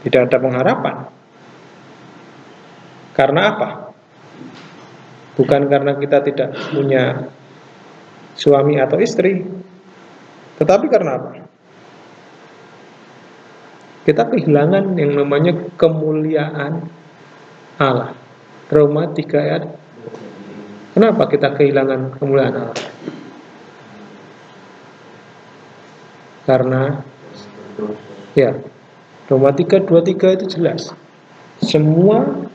tidak ada pengharapan. Karena apa? Bukan karena kita tidak punya suami atau istri, tetapi karena apa? Kita kehilangan yang namanya kemuliaan Allah. Roma 3 ayat. Kenapa kita kehilangan kemuliaan Allah? Karena ya, Roma 3:23 itu jelas. Semua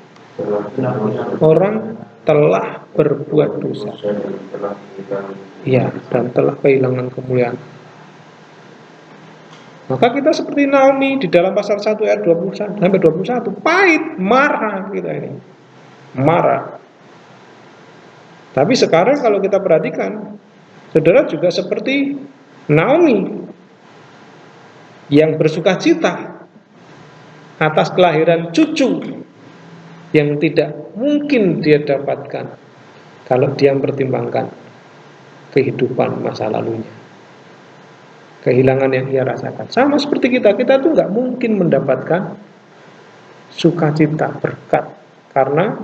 orang telah berbuat dosa. Ya, dan telah kehilangan kemuliaan. Maka kita seperti Naomi di dalam pasal 1 ayat 21 sampai 21, pahit, marah kita ini. Marah. Tapi sekarang kalau kita perhatikan, saudara juga seperti Naomi yang bersukacita atas kelahiran cucu yang tidak mungkin dia dapatkan kalau dia mempertimbangkan kehidupan masa lalunya, kehilangan yang ia rasakan. Sama seperti kita tuh nggak mungkin mendapatkan sukacita, berkat, karena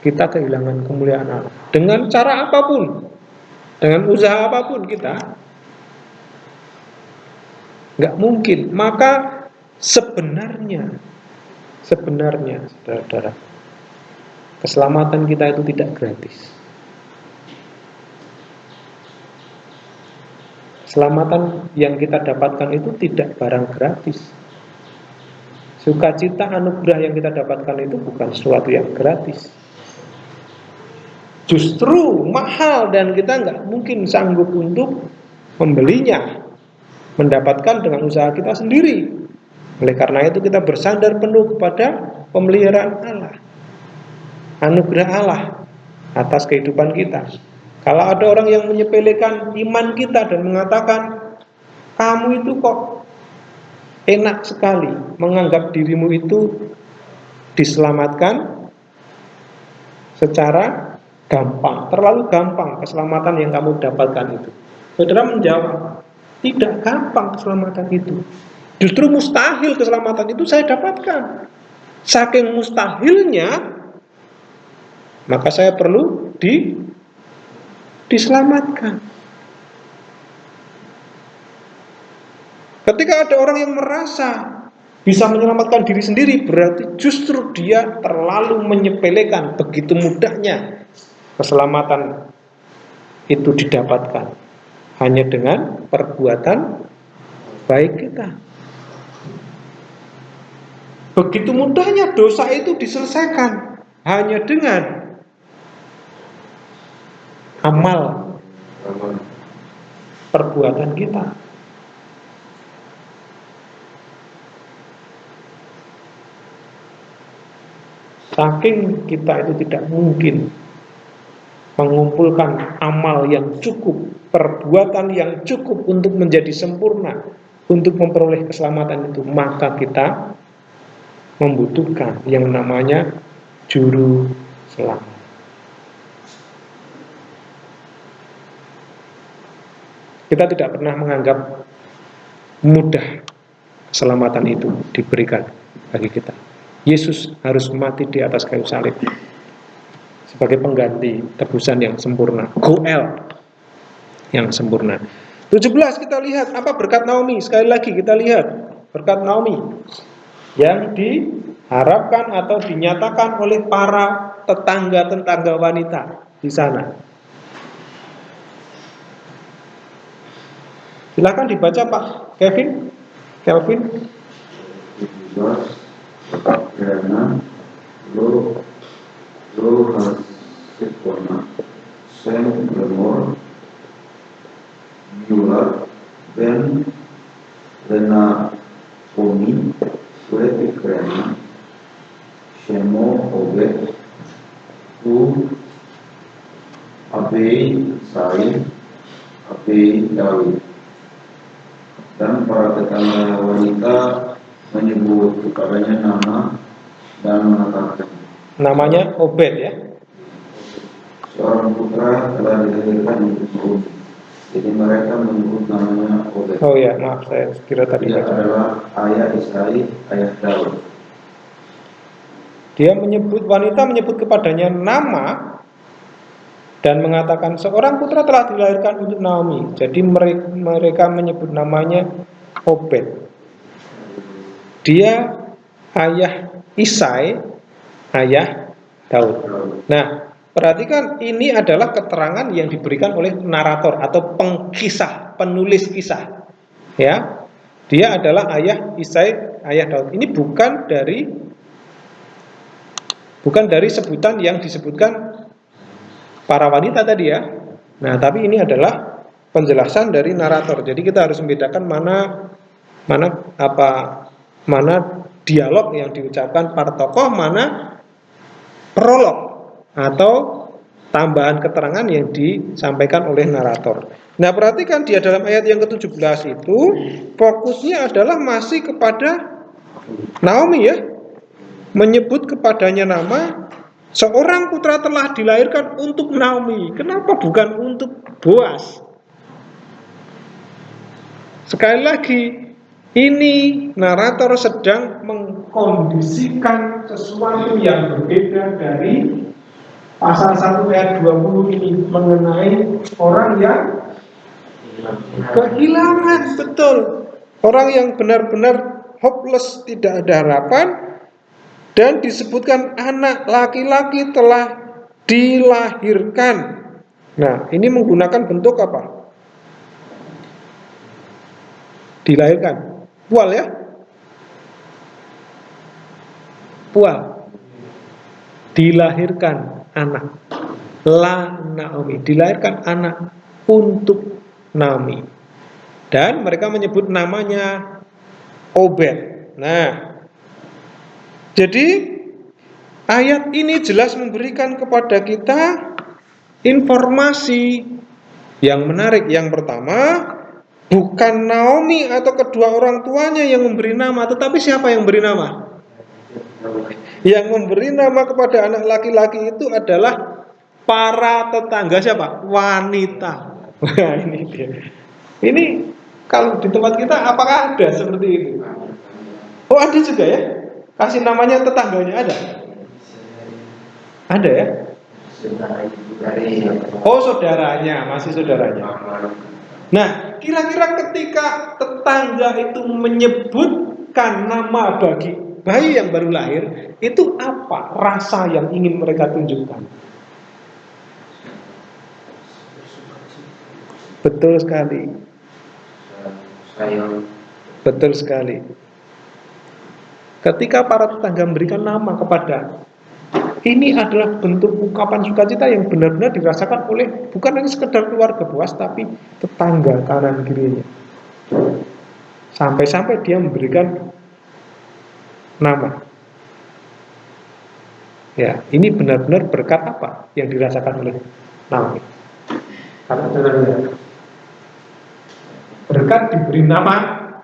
kita kehilangan kemuliaan Allah. Dengan cara apapun, dengan usaha apapun kita nggak mungkin. Maka sebenarnya saudara-saudara, keselamatan kita itu tidak gratis. Keselamatan yang kita dapatkan itu tidak barang gratis. Sukacita anugerah yang kita dapatkan itu bukan sesuatu yang gratis. Justru mahal dan kita nggak mungkin sanggup untuk membelinya, mendapatkan dengan usaha kita sendiri. Oleh karena itu kita bersandar penuh kepada pemeliharaan Allah, anugerah Allah atas kehidupan kita. Kalau ada orang yang menyepelekan iman kita dan mengatakan, kamu itu kok enak sekali menganggap dirimu itu diselamatkan secara gampang, terlalu gampang keselamatan yang kamu dapatkan itu. Saudara menjawab, tidak gampang keselamatan itu. Justru mustahil keselamatan itu saya dapatkan. Saking mustahilnya, maka saya perlu diselamatkan. Ketika ada orang yang merasa bisa menyelamatkan diri sendiri, berarti justru dia terlalu menyepelekan begitu mudahnya keselamatan itu didapatkan hanya dengan perbuatan baik kita. Begitu mudahnya dosa itu diselesaikan hanya dengan amal perbuatan kita. Saking kita itu tidak mungkin mengumpulkan amal yang cukup, perbuatan yang cukup untuk menjadi sempurna, untuk memperoleh keselamatan itu, maka kita membutuhkan yang namanya juru selamat. Kita tidak pernah menganggap mudah keselamatan itu diberikan bagi kita. Yesus harus mati di atas kayu salib sebagai pengganti tebusan yang sempurna, goel yang sempurna. 17 kita lihat apa berkat Naomi. Sekali lagi kita lihat berkat Naomi yang diharapkan atau dinyatakan oleh para tetangga-tetangga wanita di sana. Silakan dibaca Pak Kelvin. Boaz, Adriana, Lo Hasipona, Sem Lemor, Beulah, Ben Lena Omi, Weti Krena, Shemo Obed, U Abei Sai, Abei Daud. Dan para tetangga wanita menyebut kepadanya nama dan mengatakan, Namanya Obed ya. seorang putra telah dilahirkan untuk Naomi. Jadi mereka menyebut namanya Obed. Oh ya, maaf saya kira tadi Dia baca. adalah ayah Isai, ayah Daud. Dia wanita menyebut kepadanya nama dan mengatakan seorang putra telah dilahirkan untuk Naomi. Jadi mereka menyebut namanya Obed. Dia ayah Isai, ayah Daud. Nah, perhatikan ini adalah keterangan yang diberikan oleh narator atau pengkisah, penulis kisah. Ya, dia adalah ayah Isai, ayah Daud. Ini bukan dari sebutan yang disebutkan para wanita tadi ya. Nah, tapi ini adalah penjelasan dari narator. Jadi kita harus membedakan mana dialog yang diucapkan para tokoh, mana prolog atau tambahan keterangan yang disampaikan oleh narator. Nah, perhatikan dia dalam ayat yang ke-17 itu fokusnya adalah masih kepada Naomi ya. Menyebut kepadanya nama, seorang putra telah dilahirkan untuk Naomi. Kenapa bukan untuk Boaz? Sekali lagi, ini narator sedang mengkondisikan sesuatu yang berbeda dari pasal 1 ayat 20 ini mengenai orang yang kehilangan, betul. Orang yang benar-benar hopeless, tidak ada harapan. Dan disebutkan anak laki-laki telah dilahirkan. Nah, ini menggunakan bentuk apa? Dilahirkan. Pual ya? Pual. Dilahirkan anak. La Naomi. Dilahirkan anak untuk Naomi. Dan mereka menyebut namanya Obed. Nah, jadi ayat ini jelas memberikan kepada kita informasi yang menarik. Yang pertama, bukan Naomi atau kedua orang tuanya yang memberi nama, tetapi siapa yang memberi nama? Yang memberi nama kepada anak laki-laki itu adalah para tetangga siapa? Wanita. Wah, ini dia. Ini kalau di tempat kita apakah ada seperti itu? Oh, ada juga ya? Kasih namanya tetangganya ada? Ada ya? Oh, saudaranya, masih saudaranya. Nah, kira-kira ketika tetangga itu menyebutkan nama bagi bayi yang baru lahir, itu apa rasa yang ingin mereka tunjukkan? Betul sekali. Betul sekali. Ketika para tetangga memberikan nama kepada, ini adalah bentuk ungkapan sukacita yang benar-benar dirasakan oleh bukan hanya sekedar keluarga Boaz, tapi tetangga kanan kirinya. Sampai-sampai dia memberikan nama. Ya, ini benar-benar berkat apa yang dirasakan oleh Naomi? Karena berkat diberi nama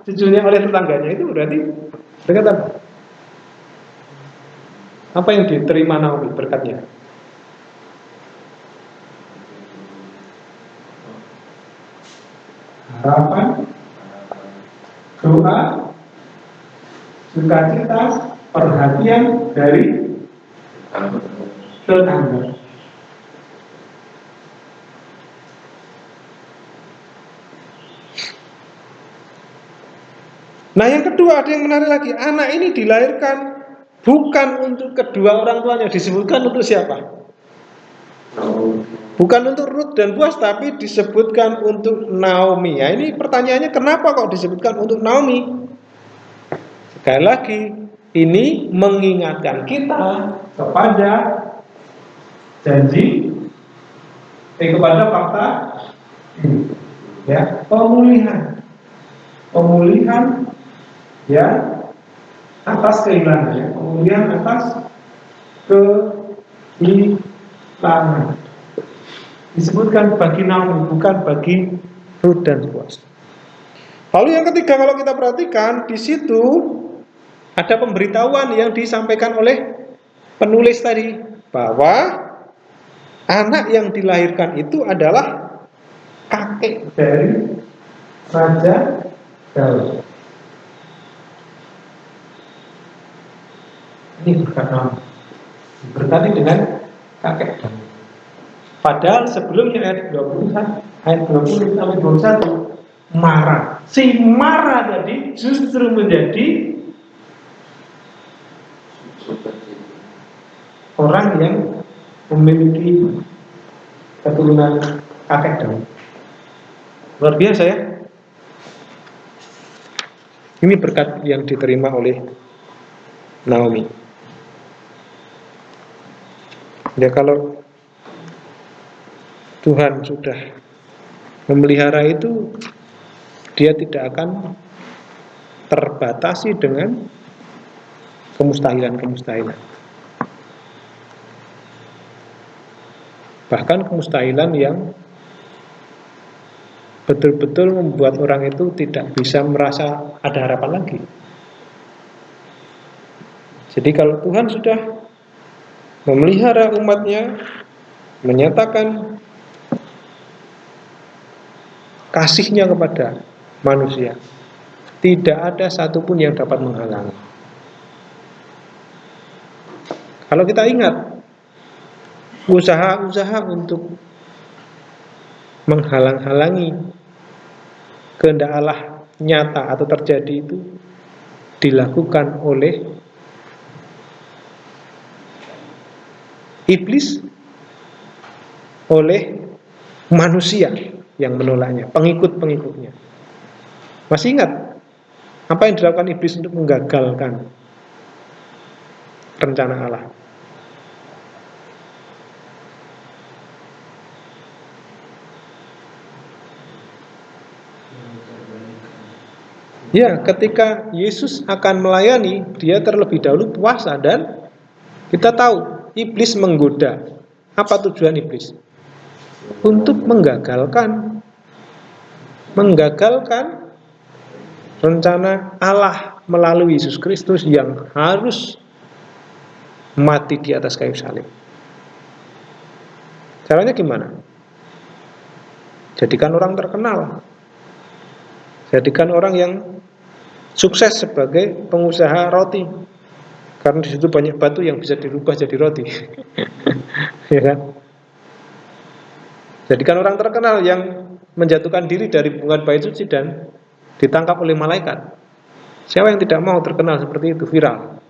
cucunya oleh tetangganya itu berarti berkat apa? Apa yang diterima Naomi berkatnya? Harapan, doa, sukacita, perhatian dari tetangga. Nah, yang kedua ada yang menarik lagi. Anak ini dilahirkan bukan untuk kedua orang tuanya. Disebutkan untuk siapa? Bukan untuk Ruth dan Boaz, tapi disebutkan untuk Naomi. Ya, ini pertanyaannya, kenapa kok disebutkan untuk Naomi? Sekali lagi, ini mengingatkan kita kepada janji, kepada fakta, ya, pemulihan, ya, atas kehilangan, ya, pemulihan atas kehilangan. Disebutkan bagi Naomi, bukan bagi Ruth dan Boaz. Lalu yang ketiga, kalau kita perhatikan di situ ada pemberitahuan yang disampaikan oleh penulis tadi, bahwa anak yang dilahirkan itu adalah kakek dari Raja Daud. Ini berkati dengan kakek Daud. Padahal sebelumnya ayat 20 sampai 21 Mara. Si Mara tadi justru menjadi orang yang memiliki keturunan kakek Daud. Luar biasa ya. Ini berkat yang diterima oleh Naomi. Ya, kalau Tuhan sudah memelihara itu, dia tidak akan terbatasi dengan kemustahilan-kemustahilan. Bahkan kemustahilan yang betul-betul membuat orang itu tidak bisa merasa ada harapan lagi. Jadi kalau Tuhan sudah memelihara umatnya, menyatakan kasihnya kepada manusia, tidak ada satupun yang dapat menghalangi. Kalau kita ingat usaha-usaha untuk menghalang-halangi kehendak Allah nyata atau terjadi itu dilakukan oleh iblis, oleh manusia yang menolaknya, pengikut-pengikutnya. Masih ingat apa yang dilakukan iblis untuk menggagalkan rencana Allah? Ya, ketika Yesus akan melayani, dia terlebih dahulu puasa, dan kita tahu iblis menggoda. Apa tujuan iblis? Untuk menggagalkan rencana Allah melalui Yesus Kristus yang harus mati di atas kayu salib. Caranya gimana? Jadikan orang terkenal, jadikan orang yang sukses sebagai pengusaha roti, karena di situ banyak batu yang bisa dirubah jadi roti. Ya kan? Jadikan orang terkenal yang menjatuhkan diri dari hubungan bait suci dan ditangkap oleh malaikat. Siapa yang tidak mau terkenal seperti itu, viral?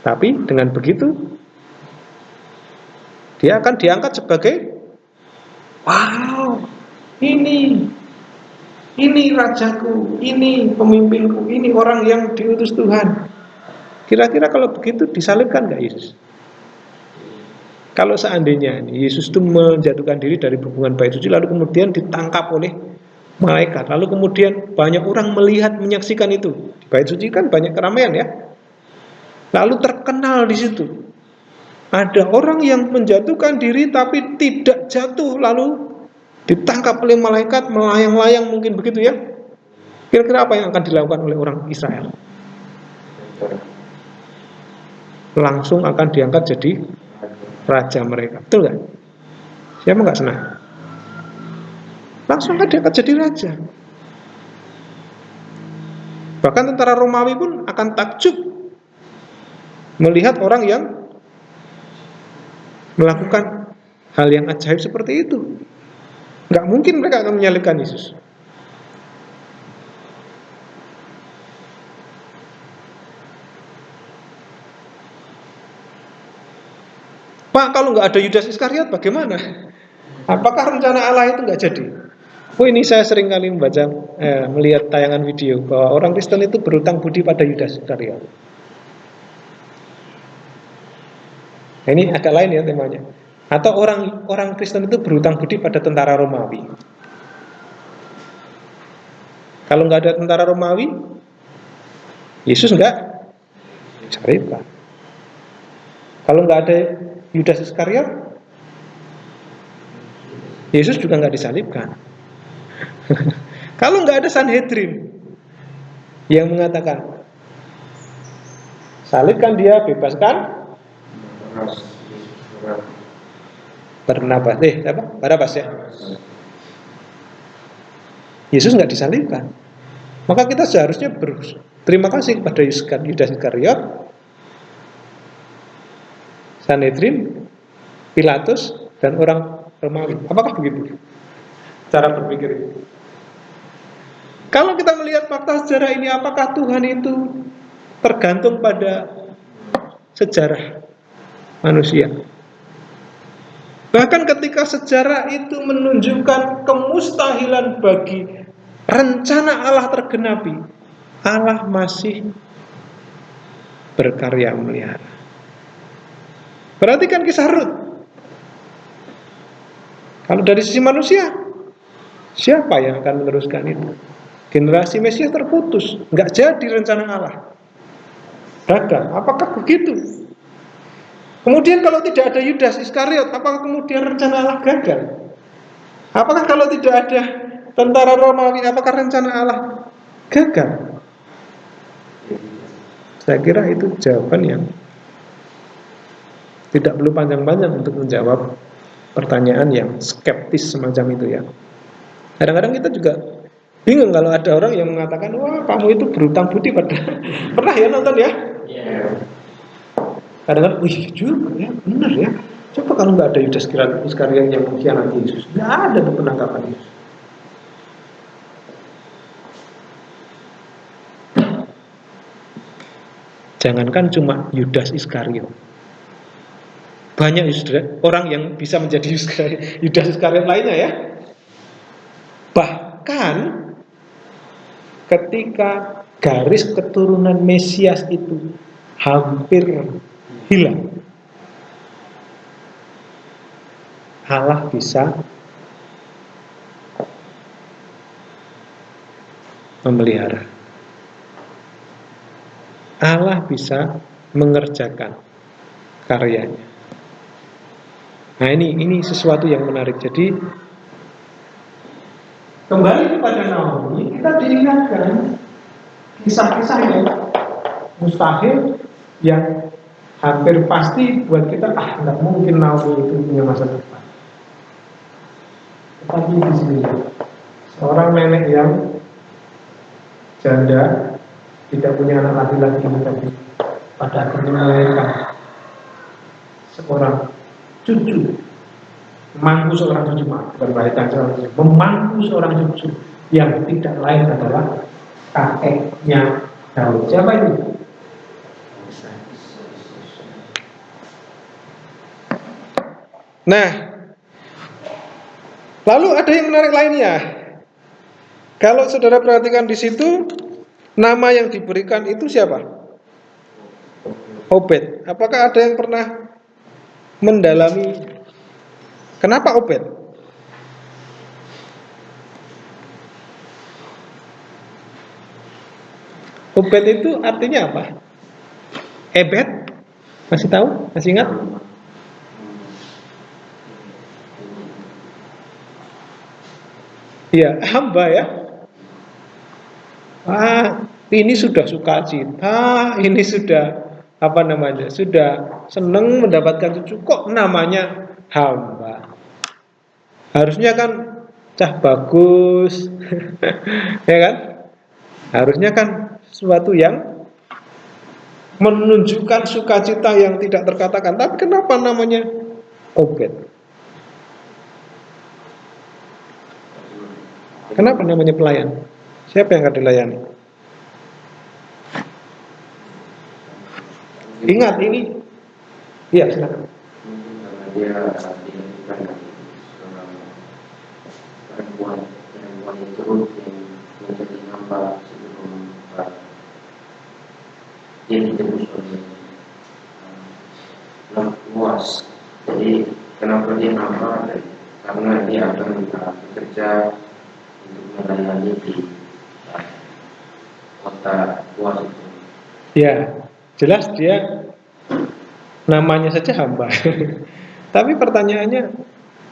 Tapi dengan begitu dia akan diangkat sebagai, wow, ini rajaku, ini pemimpinku, ini orang yang diutus Tuhan. Kira-kira kalau begitu disalibkan nggak Yesus? Kalau seandainya Yesus itu menjatuhkan diri dari hubungan bait suci, lalu kemudian ditangkap oleh malaikat, lalu kemudian banyak orang melihat, menyaksikan itu. Di bait suci kan banyak keramaian ya. Lalu terkenal di situ. Ada orang yang menjatuhkan diri tapi tidak jatuh, lalu ditangkap oleh malaikat, melayang-layang, mungkin begitu ya. Kira-kira apa yang akan dilakukan oleh orang Israel? Langsung akan diangkat jadi raja mereka, betul kan? Siapa nggak senang? Langsung akan diangkat jadi raja. Bahkan tentara Romawi pun akan takjub melihat orang yang melakukan hal yang ajaib seperti itu. Nggak mungkin mereka akan menyalibkan Yesus. Pak, kalau nggak ada Yudas Iskariot bagaimana? Apakah rencana Allah itu nggak jadi? Oh, ini saya sering kali melihat tayangan video bahwa orang Kristen itu berutang budi pada Yudas Iskariot. Nah, ini agak lain ya temanya. Atau orang Kristen itu berutang budi pada tentara Romawi. Kalau nggak ada tentara Romawi, Yesus nggak disalibkan. Kalau nggak ada Yudas Iskariot, Yesus juga nggak disalibkan. Kalau nggak ada Sanhedrin yang mengatakan salibkan dia, bebaskan Barnabas ya. Yesus nggak disalibkan. Maka kita seharusnya berterima kasih kepada Yudas Iskariot, Sanhedrin, Pilatus, dan orang Romawi. Apakah begitu cara berpikir itu? Kalau kita melihat fakta sejarah ini, apakah Tuhan itu tergantung pada sejarah manusia? Bahkan ketika sejarah itu menunjukkan kemustahilan bagi rencana Allah tergenapi, Allah masih berkarya melihara. Perhatikan kisah Rut. Kalau dari sisi manusia, siapa yang akan meneruskan itu? Generasi Mesias terputus, nggak jadi rencana Allah. Gagal. Apakah begitu? Kemudian kalau tidak ada Yudas Iskariot, apakah kemudian rencana Allah gagal? Apakah kalau tidak ada tentara Romawi, apakah rencana Allah gagal? Saya kira itu jawaban yang tidak perlu panjang-panjang untuk menjawab pertanyaan yang skeptis semacam itu ya. Kadang-kadang kita juga bingung kalau ada orang yang mengatakan, wah kamu itu berutang budi pada pernah ya nonton ya? Kadang-kadang, wih juga ya, benar ya. Coba kalau nggak ada Yudas Iskariot yang mengkhianati Yesus, nggak ada tuh penangkapan Yesus. Jangankan cuma Yudas Iskariot, banyak orang yang bisa menjadi Yudas Iskariot lainnya ya. Bahkan ketika garis keturunan Mesias itu hampir hilang, Allah bisa memelihara. Allah bisa mengerjakan karyanya. Nah ini sesuatu yang menarik. Jadi kembali kepada Naomi, kita diingatkan kisah-kisah yang mustahil, yang hampir pasti buat kita, nggak mungkin Naomi itu punya masa depan. Tetapi di sini seorang nenek yang janda, tidak punya anak laki-laki, tapi pada akhirnya melahirkan seorang cucu, memangku seorang cucu, memangku seorang cucu yang tidak lain adalah kakeknya Daud. Siapa itu? Nah, lalu ada yang menarik lainnya. Kalau saudara perhatikan di situ, nama yang diberikan itu siapa? Obed. Apakah ada yang pernah mendalami kenapa Obed? Obed itu artinya apa? Ebed? Masih tahu? Masih ingat? Iya, hamba ya. Ini sudah sukacita, ini sudah sudah senang mendapatkan cucu, kok namanya hamba. Harusnya kan cah bagus, ya kan? Harusnya kan sesuatu yang menunjukkan sukacita yang tidak terkatakan. Tapi kenapa namanya Obed? Kenapa namanya pelayan? Siapa yang akan dilayani? Ingat ini. Iya, silakan. Dia dilakukan seorang perempuan yang namanya itu yang menjadi hamba sebelum dia ditebus oleh luas. Jadi kenapa dia hamba? Karena dia akan bekerja untuk melayani di kota luas itu. Ya, jelas dia namanya saja hamba. Tapi pertanyaannya,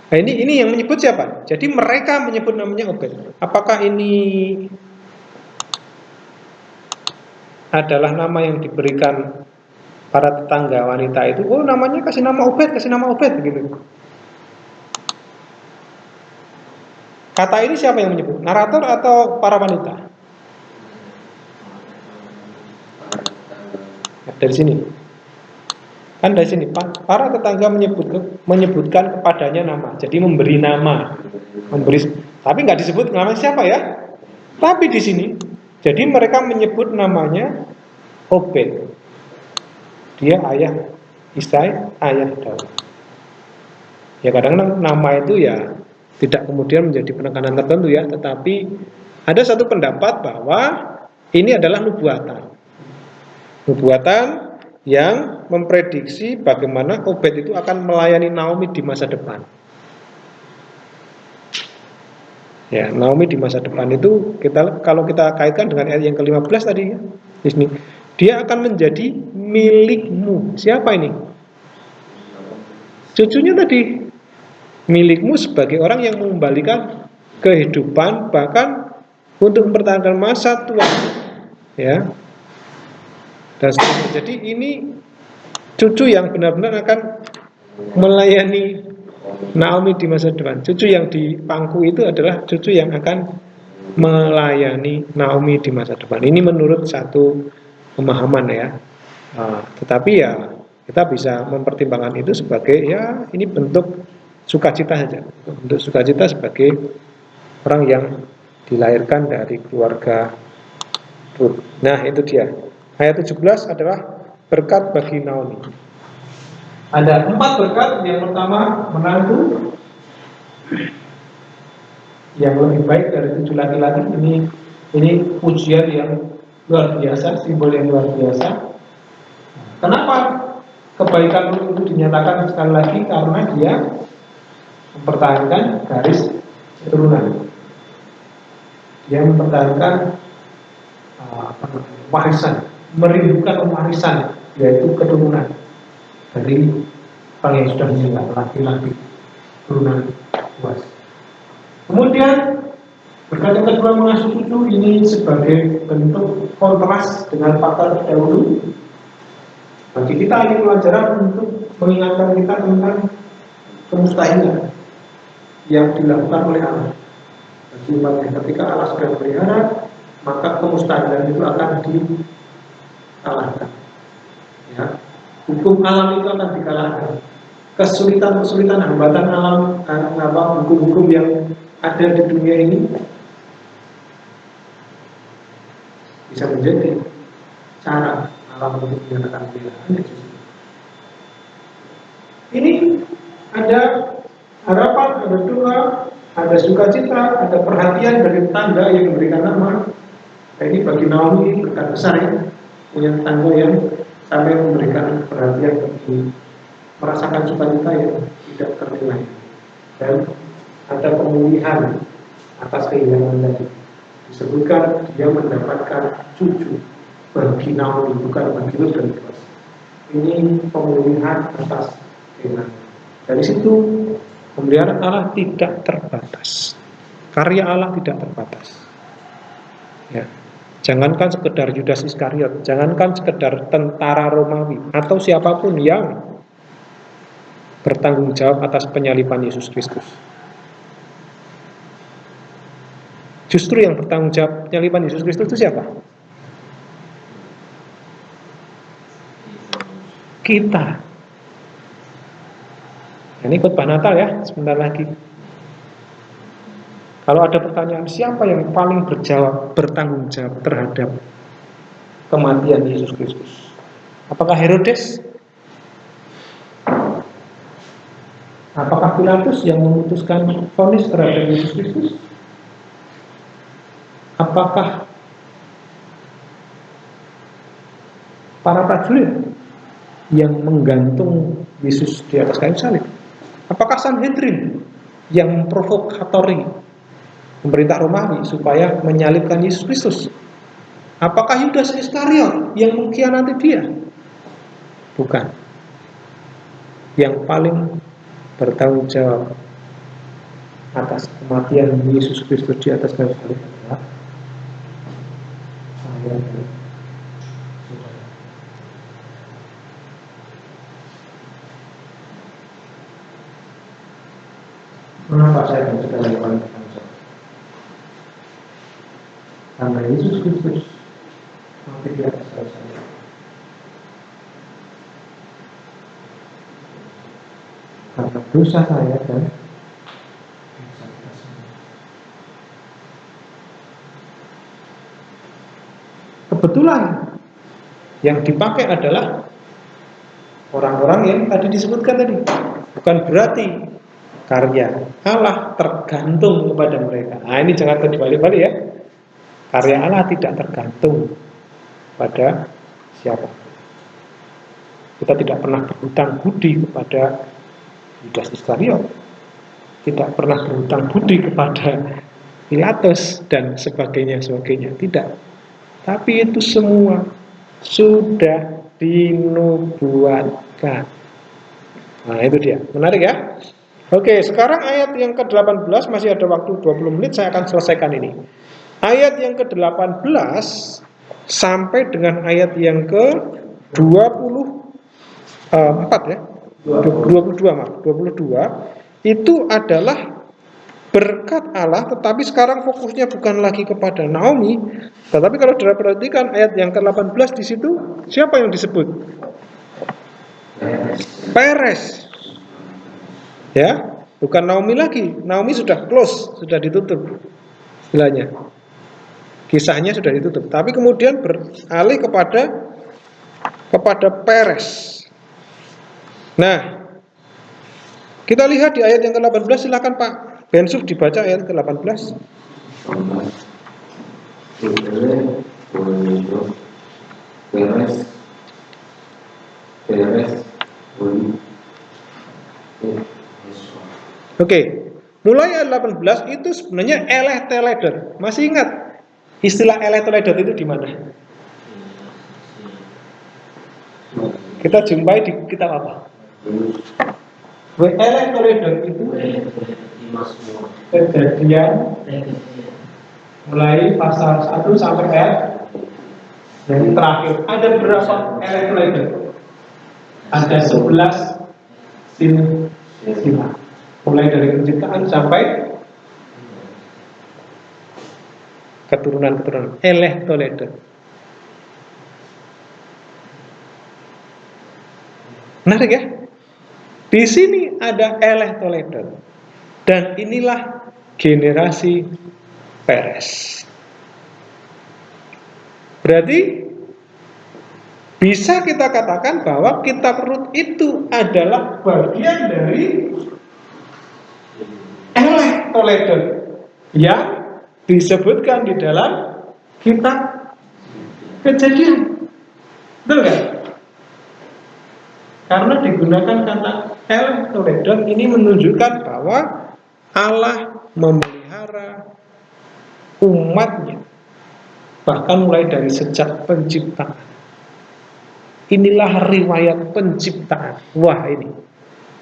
nah ini yang menyebut siapa? Jadi mereka menyebut namanya Obed. Apakah ini adalah nama yang diberikan para tetangga wanita itu? Oh, namanya kasih nama Obed gitu. Kata ini siapa yang menyebut? Narator atau para wanita? Nah, dari sini. Kan dari sini para tetangga menyebutkan kepadanya nama. Jadi memberi nama. Tapi nggak disebut nama siapa ya? Tapi di sini. Jadi mereka menyebut namanya Obed. Dia ayah Isai, ayah Daud. Ya kadang-kadang nama itu ya tidak kemudian menjadi penekanan tertentu ya, tetapi ada satu pendapat bahwa ini adalah nubuatan yang memprediksi bagaimana Obed itu akan melayani Naomi di masa depan. Ya, Naomi di masa depan itu kalau kita kaitkan dengan ayat yang ke-15 tadi di sini, dia akan menjadi milikmu. Siapa ini? Cucunya tadi. Milikmu sebagai orang yang mengembalikan kehidupan bahkan untuk mempertahankan masa tua. Ya. Dan seterusnya. Jadi ini cucu yang benar-benar akan melayani Naomi di masa depan. Cucu yang di pangku itu adalah cucu yang akan melayani Naomi di masa depan. Ini menurut satu pemahaman ya. Tetapi ya kita bisa mempertimbangkan itu sebagai ya ini bentuk sukacita saja. Bentuk sukacita sebagai orang yang dilahirkan dari keluarga Ruth. Nah itu dia. Ayat 17 adalah berkat bagi Naomi. Ada 4 berkat. Yang pertama menantu yang lebih baik dari 7 laki-laki. Ini pujian yang luar biasa, simbol yang luar biasa. Kenapa kebaikan Ruth itu dinyatakan sekali lagi? Karena dia mempertahankan garis keturunan. Dia mempertahankan warisan, merindukan warisan, yaitu keturunan dari orang yang sudah meninggal, laki-laki, keturunan luas. Kemudian berkat yang kedua mengasuh cucu, ini sebagai bentuk kontras dengan fakta terdahulu. Bagi kita ini pelajaran untuk mengingatkan kita tentang kemustahilan yang dilakukan oleh Allah. Bagi umatnya, ketika Allah sudah memelihara, maka kemustahilan itu akan dikalahkan. Ya. Hukum alam itu akan dikalahkan. Kesulitan-kesulitan, hambatan alam, hukum-hukum yang ada di dunia ini bisa menjadi cara alam untuk menyatakan pilihan. Ini ada harapan, ada doa, ada sukacita, ada perhatian dari tetangga yang memberikan nama. Nah, ini bagi Naomi berkat besar ya, punya tetangga yang sampai memberikan perhatian bagi merasakan sukacita yang tidak ternilai. Dan ada pemulihan atas kehilangan tadi. Disebutkan dia mendapatkan cucu bagi Naomi, bukan bagi Ruth dan Boaz. Ini pemulihan atas kehilangan. Dari situ pemeliharaan Allah tidak terbatas. Karya Allah tidak terbatas. Ya. Jangankan sekedar Yudas Iskariot, jangankan sekedar tentara Romawi atau siapapun yang bertanggung jawab atas penyaliban Yesus Kristus. Justru yang bertanggung jawab penyaliban Yesus Kristus itu siapa? Kita. Ini khotbah Natal ya, sebentar lagi. Kalau ada pertanyaan siapa yang paling bertanggung jawab terhadap kematian Yesus Kristus? Apakah Herodes? Apakah Pilatus yang memutuskan vonis terhadap Yesus Kristus? Apakah para prajurit yang menggantung Yesus di atas kayu salib? Apakah Sanhedrin yang memprovokatori pemerintah Romawi supaya menyalibkan Yesus Kristus? Apakah Yudas Iskariot yang mengkhianati dia? Bukan. Yang paling bertanggung jawab atas kematian Yesus Kristus di atas kayu salib adalah saya dan saudara. Kenapa saya dan saudara yang paling bertanggung jawab? Karena Yesus Kristus mati di atas kayu salib. Karena dosa saya dan dosa kita semua. Kebetulan yang dipakai adalah orang-orang yang tadi disebutkan tadi. Bukan berarti karya Allah tergantung kepada mereka. Nah, ini jangan terbalik-balik ya. Karya Allah tidak tergantung pada siapa. Kita tidak pernah berhutang budi kepada Yudas Iskariot, tidak pernah berhutang budi kepada Pilatus dan sebagainya, tidak. Tapi itu semua sudah dinubuatkan. Nah, itu dia. Menarik ya? Oke, sekarang ayat yang ke-18, masih ada waktu 20 menit, saya akan selesaikan ini. Ayat yang ke-18 sampai dengan ayat yang ke-24 ya. 22 itu adalah berkat Allah, tetapi sekarang fokusnya bukan lagi kepada Naomi, tetapi kalau diperhatikan ayat yang ke-18 di situ siapa yang disebut? Peres. Ya, bukan Naomi lagi. Naomi sudah close, sudah ditutup istilahnya. Kisahnya sudah ditutup, tapi kemudian beralih kepada Peres. Nah, kita lihat di ayat yang ke-18, silakan Pak Bensuf dibaca ayat ke-18. Oke, mulai ayat 18 itu sebenarnya eleh teledot. Masih ingat istilah eleh teledot itu di mana? Kita jumpai di kitab apa? Eleh teledot itu Kejadian mulai pasal 1 sampai ayat yang terakhir. Ada berapa eleh teledot? Ada 11 silsilah. Mulai dari penciptaan sampai keturunan-keturunan. Eleh teledot. Menarik ya? Di sini ada eleh teledot. Dan inilah generasi Peres. Berarti bisa kita katakan bahwa kitab Rut itu adalah bagian dari eleh teledot yang disebutkan di dalam kitab Kejadian. Betul kan? Karena digunakan kata eleh teledot ini menunjukkan bahwa Allah memelihara umatnya bahkan mulai dari sejak penciptaan. Inilah riwayat penciptaan. Wah, ini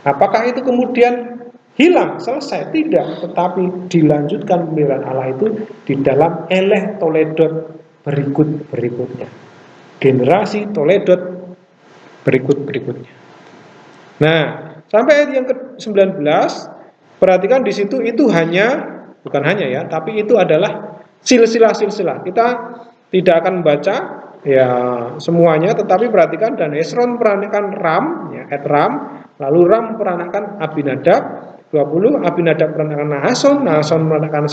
apakah itu kemudian hilang, selesai? Tidak, tetapi dilanjutkan pemeliharaan Allah itu di dalam eleh toledot berikutnya, generasi toledot berikutnya. Nah, sampai ayat yang ke-19, perhatikan di situ itu bukan hanya ya, tapi itu adalah silsilah. Kita tidak akan membaca ya semuanya, tetapi perhatikan, dan Hesron memperanakan Ram, ya, Ram, lalu Ram memperanakan Abinadab, 20, Abinadab memperanakan Nahason memperanakan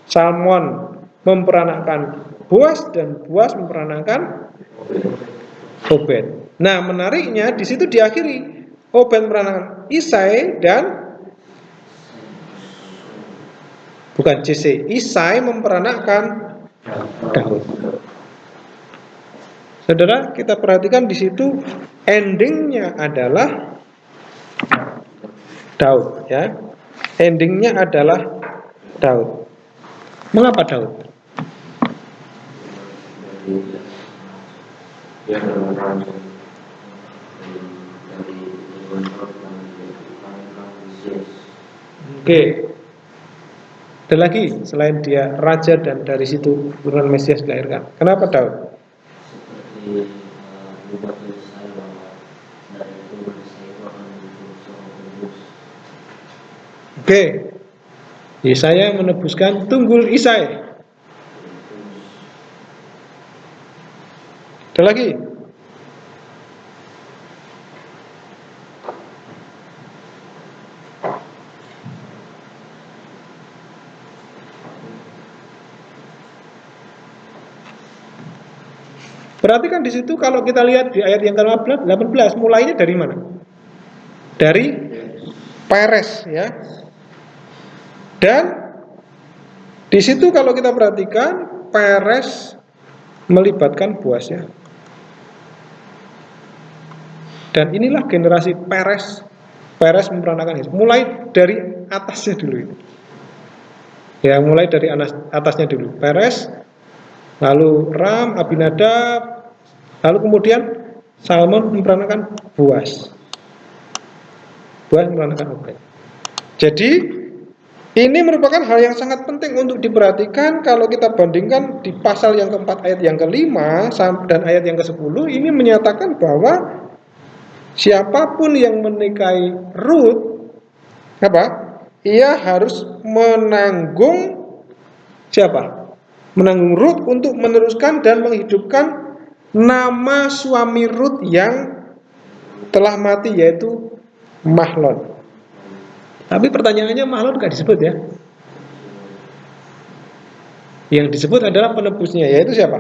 Salmon memperanakan Boas, dan Boas memperanakan Obed. Nah, menariknya di situ diakhiri Obed memperanakan Isai, dan bukan JC. Isai memperanakan Daud. Saudara, kita perhatikan di situ endingnya adalah Daud, ya. Endingnya adalah Daud. Mengapa Daud? Dia adalah raja dari Lebanon dan Yesus. Oke. Ada lagi selain dia raja dan dari situ keturunan Mesias dilahirkan. Kenapa Daud? Seperti buat saya bahwa dari tubuh saya itu akan menjadi seorang penebus. Oke. Yesaya menebuskan tunggul Isai. Ada lagi? Perhatikan di situ kalau kita lihat di ayat yang ke-18 mulainya dari mana? Dari Peres, ya. Dan di situ kalau kita perhatikan Peres melibatkan Boas, ya. Dan inilah generasi Peres. Peres memperanakan Yesus. Mulai dari atasnya dulu ini. Ya, mulai dari atasnya dulu. Peres, lalu Ram, Abinadab, lalu kemudian Salmon memperanakan Boas. Boas memperanakan Obed. Jadi ini merupakan hal yang sangat penting untuk diperhatikan kalau kita bandingkan di pasal yang keempat ayat yang kelima dan ayat yang ke-10. Ini menyatakan bahwa siapapun yang menikahi Ruth, ia harus menanggung siapa? Menanggung Ruth untuk meneruskan dan menghidupkan nama suami Ruth yang telah mati, yaitu Mahlon. Tapi pertanyaannya Mahlon gak disebut, ya. Yang disebut adalah penebusnya, yaitu siapa?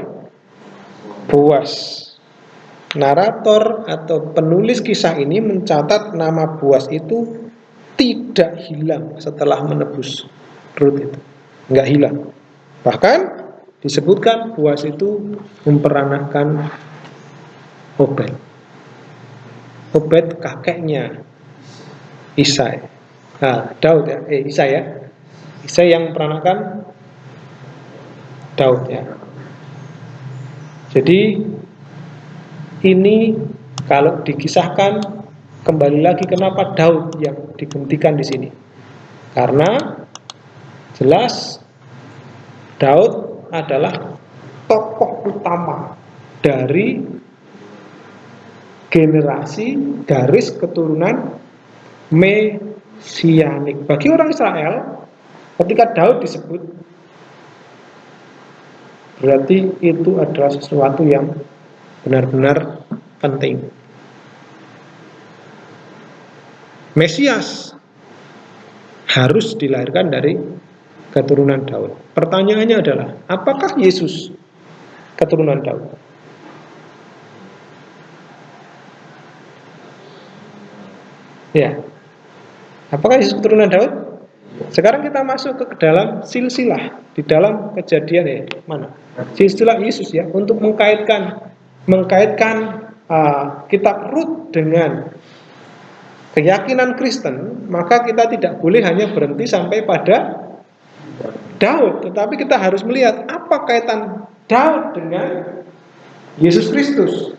Boas. Narator atau penulis kisah ini mencatat nama Boas itu tidak hilang setelah menebus Ruth itu. Nggak hilang. Bahkan disebutkan Boas itu memperanakan Obed. Obed kakeknya Isai. Nah, Daud, ya. Isai, ya. Isai yang memperanakan Daud, ya. Jadi ini kalau dikisahkan kembali lagi kenapa Daud yang digantikan di sini? Karena jelas Daud adalah tokoh utama dari generasi garis keturunan Mesianik. Bagi orang Israel, ketika Daud disebut, berarti itu adalah sesuatu yang benar-benar penting. Mesias harus dilahirkan dari keturunan Daud. Pertanyaannya adalah, apakah Yesus keturunan Daud? Ya. Apakah Yesus keturunan Daud? Sekarang kita masuk ke dalam silsilah, di dalam Kejadian, ya, mana? Silsilah Yesus, ya, untuk mengkaitkan kitab Rut dengan keyakinan Kristen, maka kita tidak boleh hanya berhenti sampai pada Daud, tetapi kita harus melihat apa kaitan Daud dengan Yesus Kristus.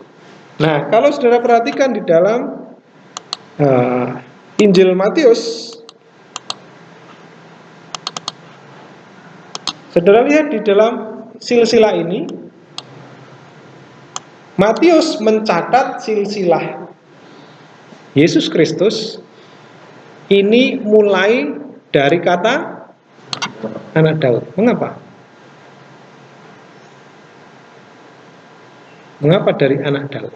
Nah, kalau saudara perhatikan di dalam Injil Matius, saudara lihat di dalam silsilah ini, Matius mencatat silsilah Yesus Kristus ini mulai dari kata anak Daud. Mengapa? Mengapa dari anak Daud?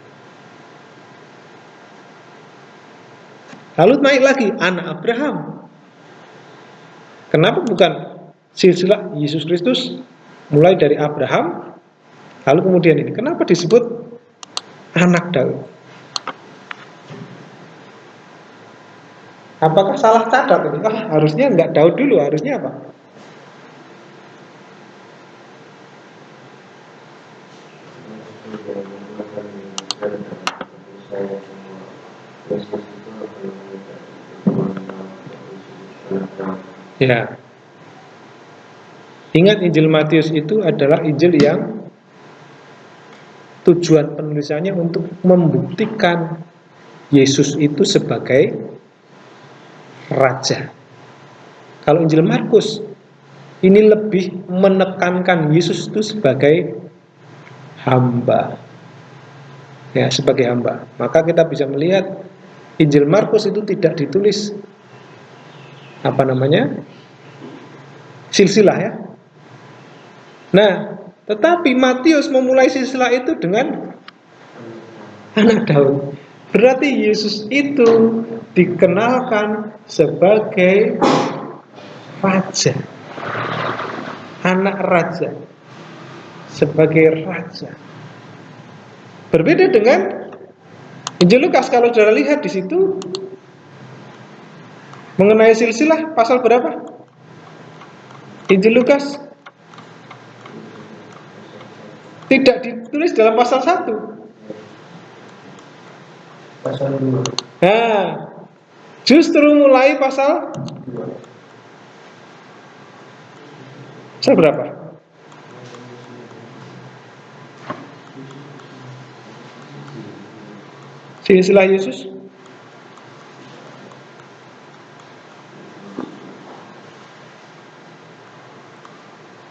Lalu naik lagi anak Abraham. Kenapa bukan silsilah Yesus Kristus mulai dari Abraham, lalu kemudian ini? Kenapa disebut anak Daud? Apakah salah catat ini? Harusnya enggak Daud dulu, harusnya apa? Ya. Ingat, Injil Matius itu adalah Injil yang tujuan penulisannya untuk membuktikan Yesus itu sebagai raja. Kalau Injil Markus ini lebih menekankan Yesus itu sebagai hamba. Ya, sebagai hamba. Maka kita bisa melihat Injil Markus itu tidak ditulis silsilah ya. Nah, tetapi Matius memulai silsilah itu dengan anak Daud. Berarti Yesus itu dikenalkan sebagai raja, anak raja, sebagai raja. Berbeda dengan Injil Lukas. Kalau saudara lihat di situ mengenai silsilah, pasal berapa? Injil Lukas tidak ditulis dalam pasal 1. Pasal 2. Nah, justru mulai pasal berapa? Silsilah Yesus.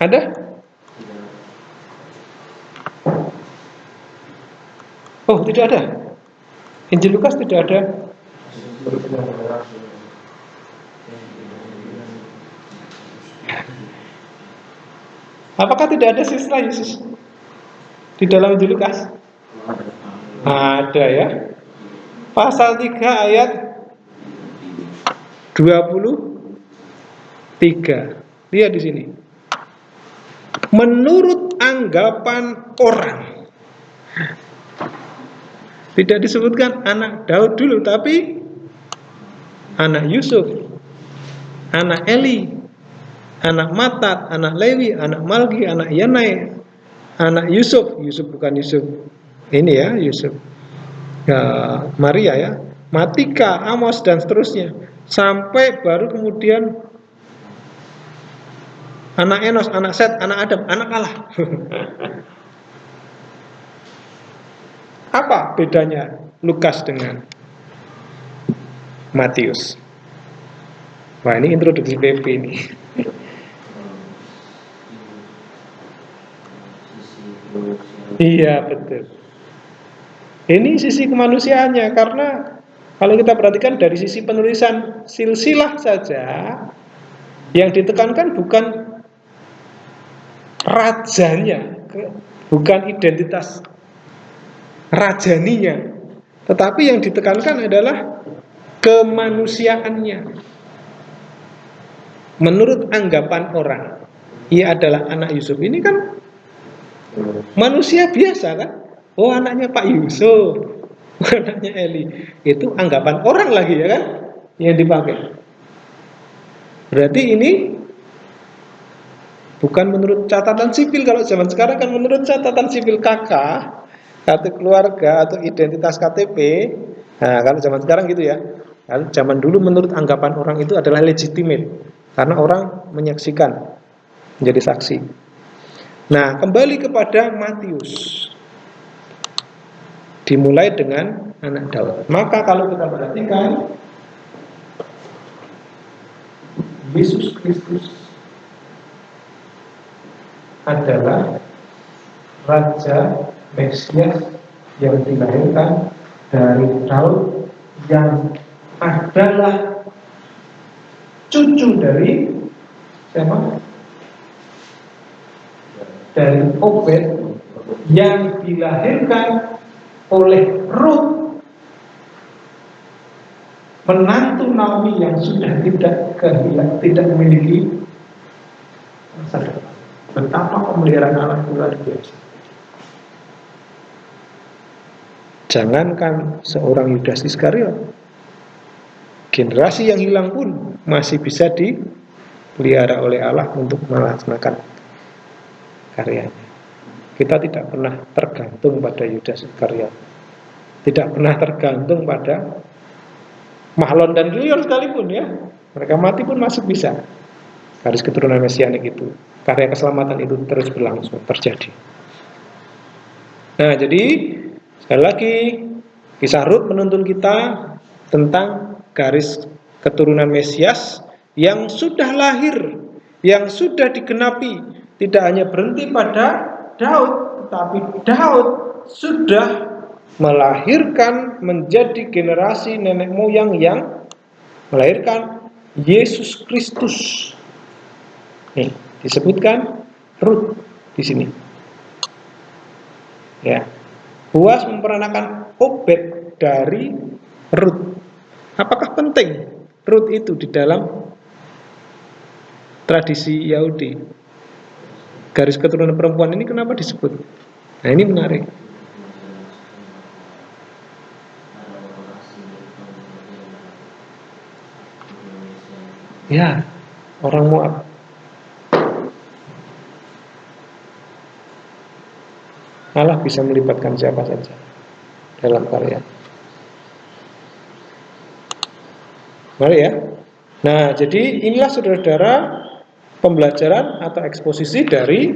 Ada? Oh, tidak ada. Injil Lukas tidak ada. Apakah tidak ada silsilah Yesus di dalam Injil Lukas? Ada ya. Pasal 3 ayat 23. Lihat di sini. Menurut anggapan orang. Tidak disebutkan anak Daud dulu, tapi anak Yusuf, anak Eli, anak Matat, anak Lewi, anak Malki, anak Yanai, anak Yusuf bukan Yusuf ini ya, Yusuf ya, Maria ya, Matika, Amos dan seterusnya, sampai baru kemudian anak Enos, anak Set, anak Adam, anak Allah. Apa bedanya Lukas dengan Matius? Wah, ini introduksi PP ini. Iya, betul. Ini sisi kemanusiaannya, karena kalau kita perhatikan dari sisi penulisan silsilah saja, yang ditekankan bukan rajanya, bukan identitas rajaninya, tetapi yang ditekankan adalah kemanusiaannya. Menurut anggapan orang, ia adalah anak Yusuf. Ini kan manusia biasa kan? Oh, anaknya Pak Yusuf, anaknya Eli. Itu anggapan orang lagi ya kan, yang dipakai. Berarti ini bukan menurut catatan sipil. Kalau zaman sekarang kan menurut catatan sipil KK, kartu keluarga atau identitas KTP. Nah, kalau zaman sekarang gitu ya. Kalau zaman dulu menurut anggapan orang itu adalah legitimate, karena orang menyaksikan, menjadi saksi. Nah, kembali kepada Matius. Dimulai dengan anak Daud. Maka kalau kita perhatikan, Yesus Kristus adalah Raja Mesias yang dilahirkan dari Daud, yang adalah cucu dari siapa? Dari Obed, yang dilahirkan oleh Ruth, menantu Naomi yang sudah tidak memiliki masa depan. Betapa pemeliharaan Allah itu luar biasa. Jangankan seorang Yudas Iskariot, generasi yang hilang pun masih bisa dipelihara oleh Allah untuk melaksanakan karyanya. Kita tidak pernah tergantung pada Yudas Iskariot, tidak pernah tergantung pada Mahlon dan Kilion sekalipun ya, mereka mati pun masih bisa. Garis keturunan mesianik itu, karya keselamatan itu terus berlangsung terjadi. Nah, jadi sekali lagi kisah Rut menuntun kita tentang garis keturunan Mesias yang sudah lahir, yang sudah digenapi, tidak hanya berhenti pada Daud, tetapi Daud sudah melahirkan menjadi generasi nenek moyang yang melahirkan Yesus Kristus. Nih, disebutkan Rut di sini. Ya. Boas memperanakan Obed dari Rut. Apakah penting Rut itu di dalam tradisi Yahudi? Garis keturunan perempuan ini kenapa disebut? Nah, ini menarik. Ya, orang Moab. Allah bisa melibatkan siapa saja dalam karya. Mari ya. Nah, jadi inilah saudara-saudara pembelajaran atau eksposisi dari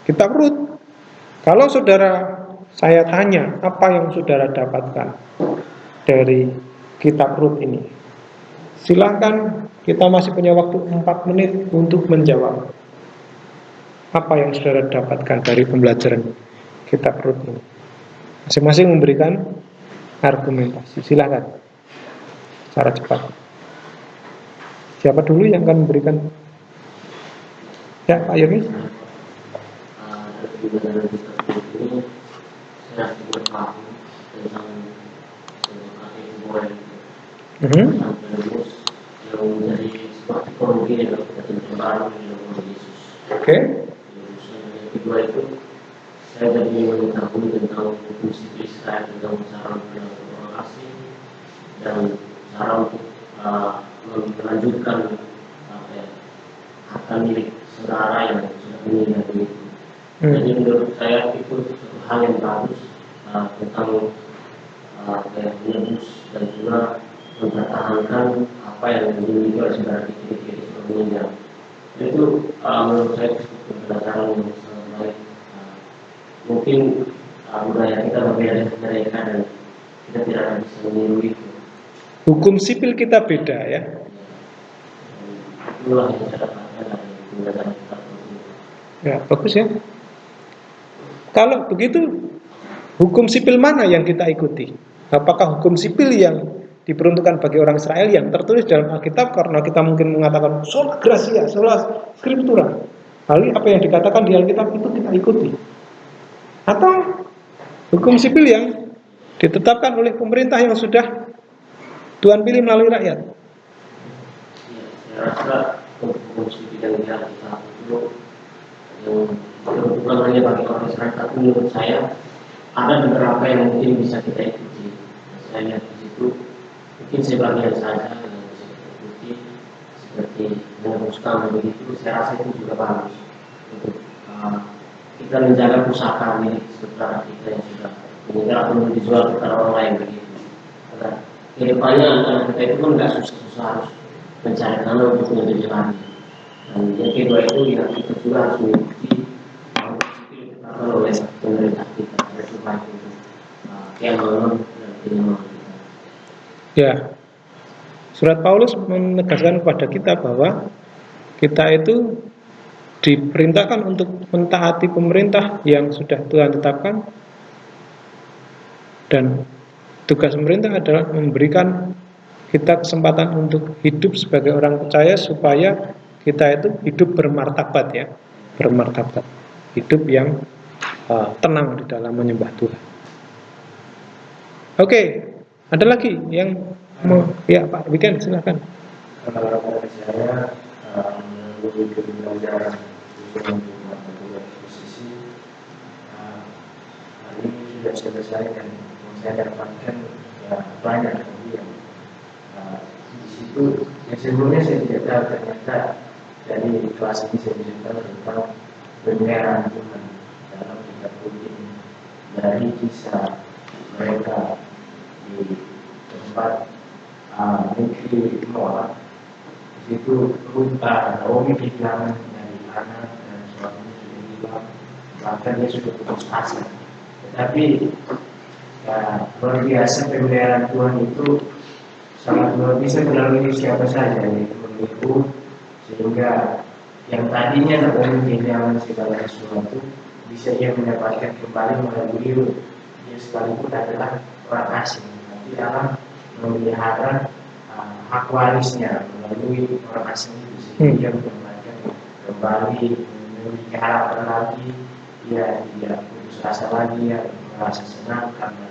kitab Rut. Kalau saudara saya tanya apa yang saudara dapatkan dari kitab Rut ini, silakan, kita masih punya waktu 4 menit untuk menjawab. Apa yang saudara dapatkan dari pembelajaran kitab Rut ini? Masing-masing memberikan argumentasi. Silakan, secara cepat. Siapa dulu yang akan memberikan? Ya, Pak Yogi. Oke. Kedua itu saya jadi mengetahui tentang hukum sipil Israel, tentang cara orang asing dan cara untuk melanjutkan hak milik saudara yang sudah meninggal itu. Jadi menurut saya itu satu hal yang bagus tentang menebus dan juga mempertahankan apa yang dimiliki oleh saudara kita sudah meninggal. Itu menurut saya pembelajaran yang sangat baik. Mungkin budaya kita berbeda dengan mereka dan kita tidak bisa meniru itu. Hukum sipil kita beda ya. Itulah yang saya dapatkan dari pembelajaran kita. Ya, bagus ya. Kalau begitu, hukum sipil mana yang kita ikuti? Apakah hukum sipil yang diperuntukkan bagi orang Israel yang tertulis dalam Alkitab, karena kita mungkin mengatakan sola gratia, sola scriptura, hal apa yang dikatakan di Alkitab itu kita ikuti? Atau hukum sipil yang ditetapkan oleh pemerintah yang sudah Tuhan pilih melalui rakyat? Saya rasa hukum sipil yang di Alkitab itu bukan hanya bagi orang Israel, tapi menurut saya ada beberapa yang mungkin bisa kita ikuti. Saya lihat di situ mungkin sebagian saja yang bisa kita ikuti, seperti menebuskan begitu. Saya rasa itu juga bagus untuk kita menjaga pusaka milik saudara kita yang sudah meninggal atau dijual kepada orang lain begitu. Agar kedepannya anak kita itu pun nggak susah-susah harus mencari tanah untuk menjadi lagi. Dan yang kedua itu ya kita juga harus mengikuti oleh pemerintah kita supaya untuk keamanan dan kenyamanan kita. Ya, surat Paulus menegaskan kepada kita bahwa kita itu diperintahkan untuk mentaati pemerintah yang sudah Tuhan tetapkan, dan tugas pemerintah adalah memberikan kita kesempatan untuk hidup sebagai orang percaya supaya kita itu hidup bermartabat ya, bermartabat, hidup yang tenang di dalam menyembah Tuhan. Oke, ada lagi yang mau? Ya Pak Wiken, silakan. Kalau saya menurut pembelajaran posisi ini sudah selesai dan saya dapatkan ya banyak kemudian di situ yang sebelumnya saya tidak tahu, ternyata dari kelas ini saya bisa tahu tentang pemeliharaan Tuhan dalam kitab ini dari kisah mereka di sempat mimpi menolak. Di situ Naomi kehilangan dari anak dan suaminya sudah hilang, bahkan dia sudah putus asa. Tetapi ya, luar biasa pemeliharaan Tuhan itu sangat luar biasa melalui siapa saja yaitu menipu, sehingga yang tadinya Naomi kehilangan segala sesuatu bisa ia mendapatkan kembali melalui Rut. Dia sekalipun adalah orang asing, tapi Allah memelihara hak warisnya melalui orang asing itu, sehingga dia mendapatkan kembali memiliki harapan lagi. Dia tidak putus asa lagi, dia merasa senang karena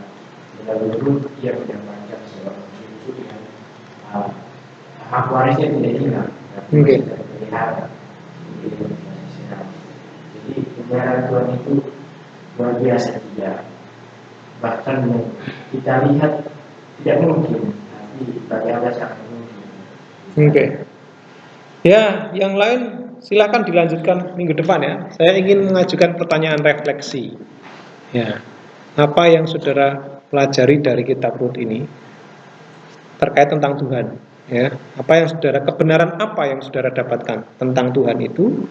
melalui Rut dia mendapatkan seorang cucu yang hak warisnya tidak hilang, tapi tidak dipelihara. Jadi pemeliharaan Tuhan itu luar biasa, tidak bahkan kita lihat tidak mungkin, tapi bagi Allah sangat mungkin. Oke. Ya, yang lain silakan dilanjutkan minggu depan ya. Saya ingin mengajukan pertanyaan refleksi. Ya, apa yang saudara pelajari dari kitab Rut ini terkait tentang Tuhan? Ya, apa yang saudara, kebenaran apa yang saudara dapatkan tentang Tuhan itu?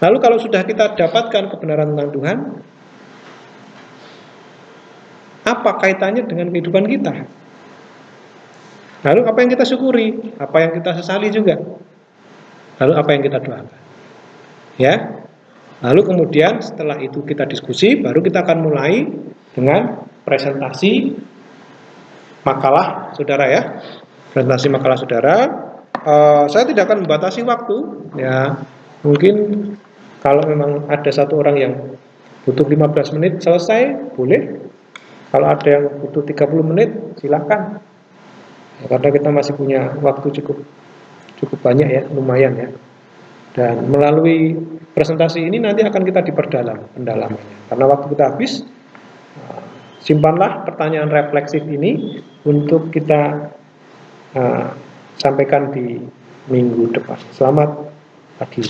Lalu kalau sudah kita dapatkan kebenaran tentang Tuhan, apa kaitannya dengan kehidupan kita? Lalu apa yang kita syukuri? Apa yang kita sesali juga? Lalu apa yang kita doakan? Ya. Lalu kemudian setelah itu kita diskusi, baru kita akan mulai dengan presentasi makalah saudara ya. Presentasi makalah saudara. Saya tidak akan membatasi waktu ya. Mungkin kalau memang ada satu orang yang butuh 15 menit selesai, boleh. Kalau ada yang butuh 30 menit, silakan. Ya, karena kita masih punya waktu cukup banyak ya, lumayan ya. Dan melalui presentasi ini nanti akan kita diperdalam pendalamannya. Karena waktu kita habis, simpanlah pertanyaan refleksif ini untuk kita sampaikan di minggu depan. Selamat pagi.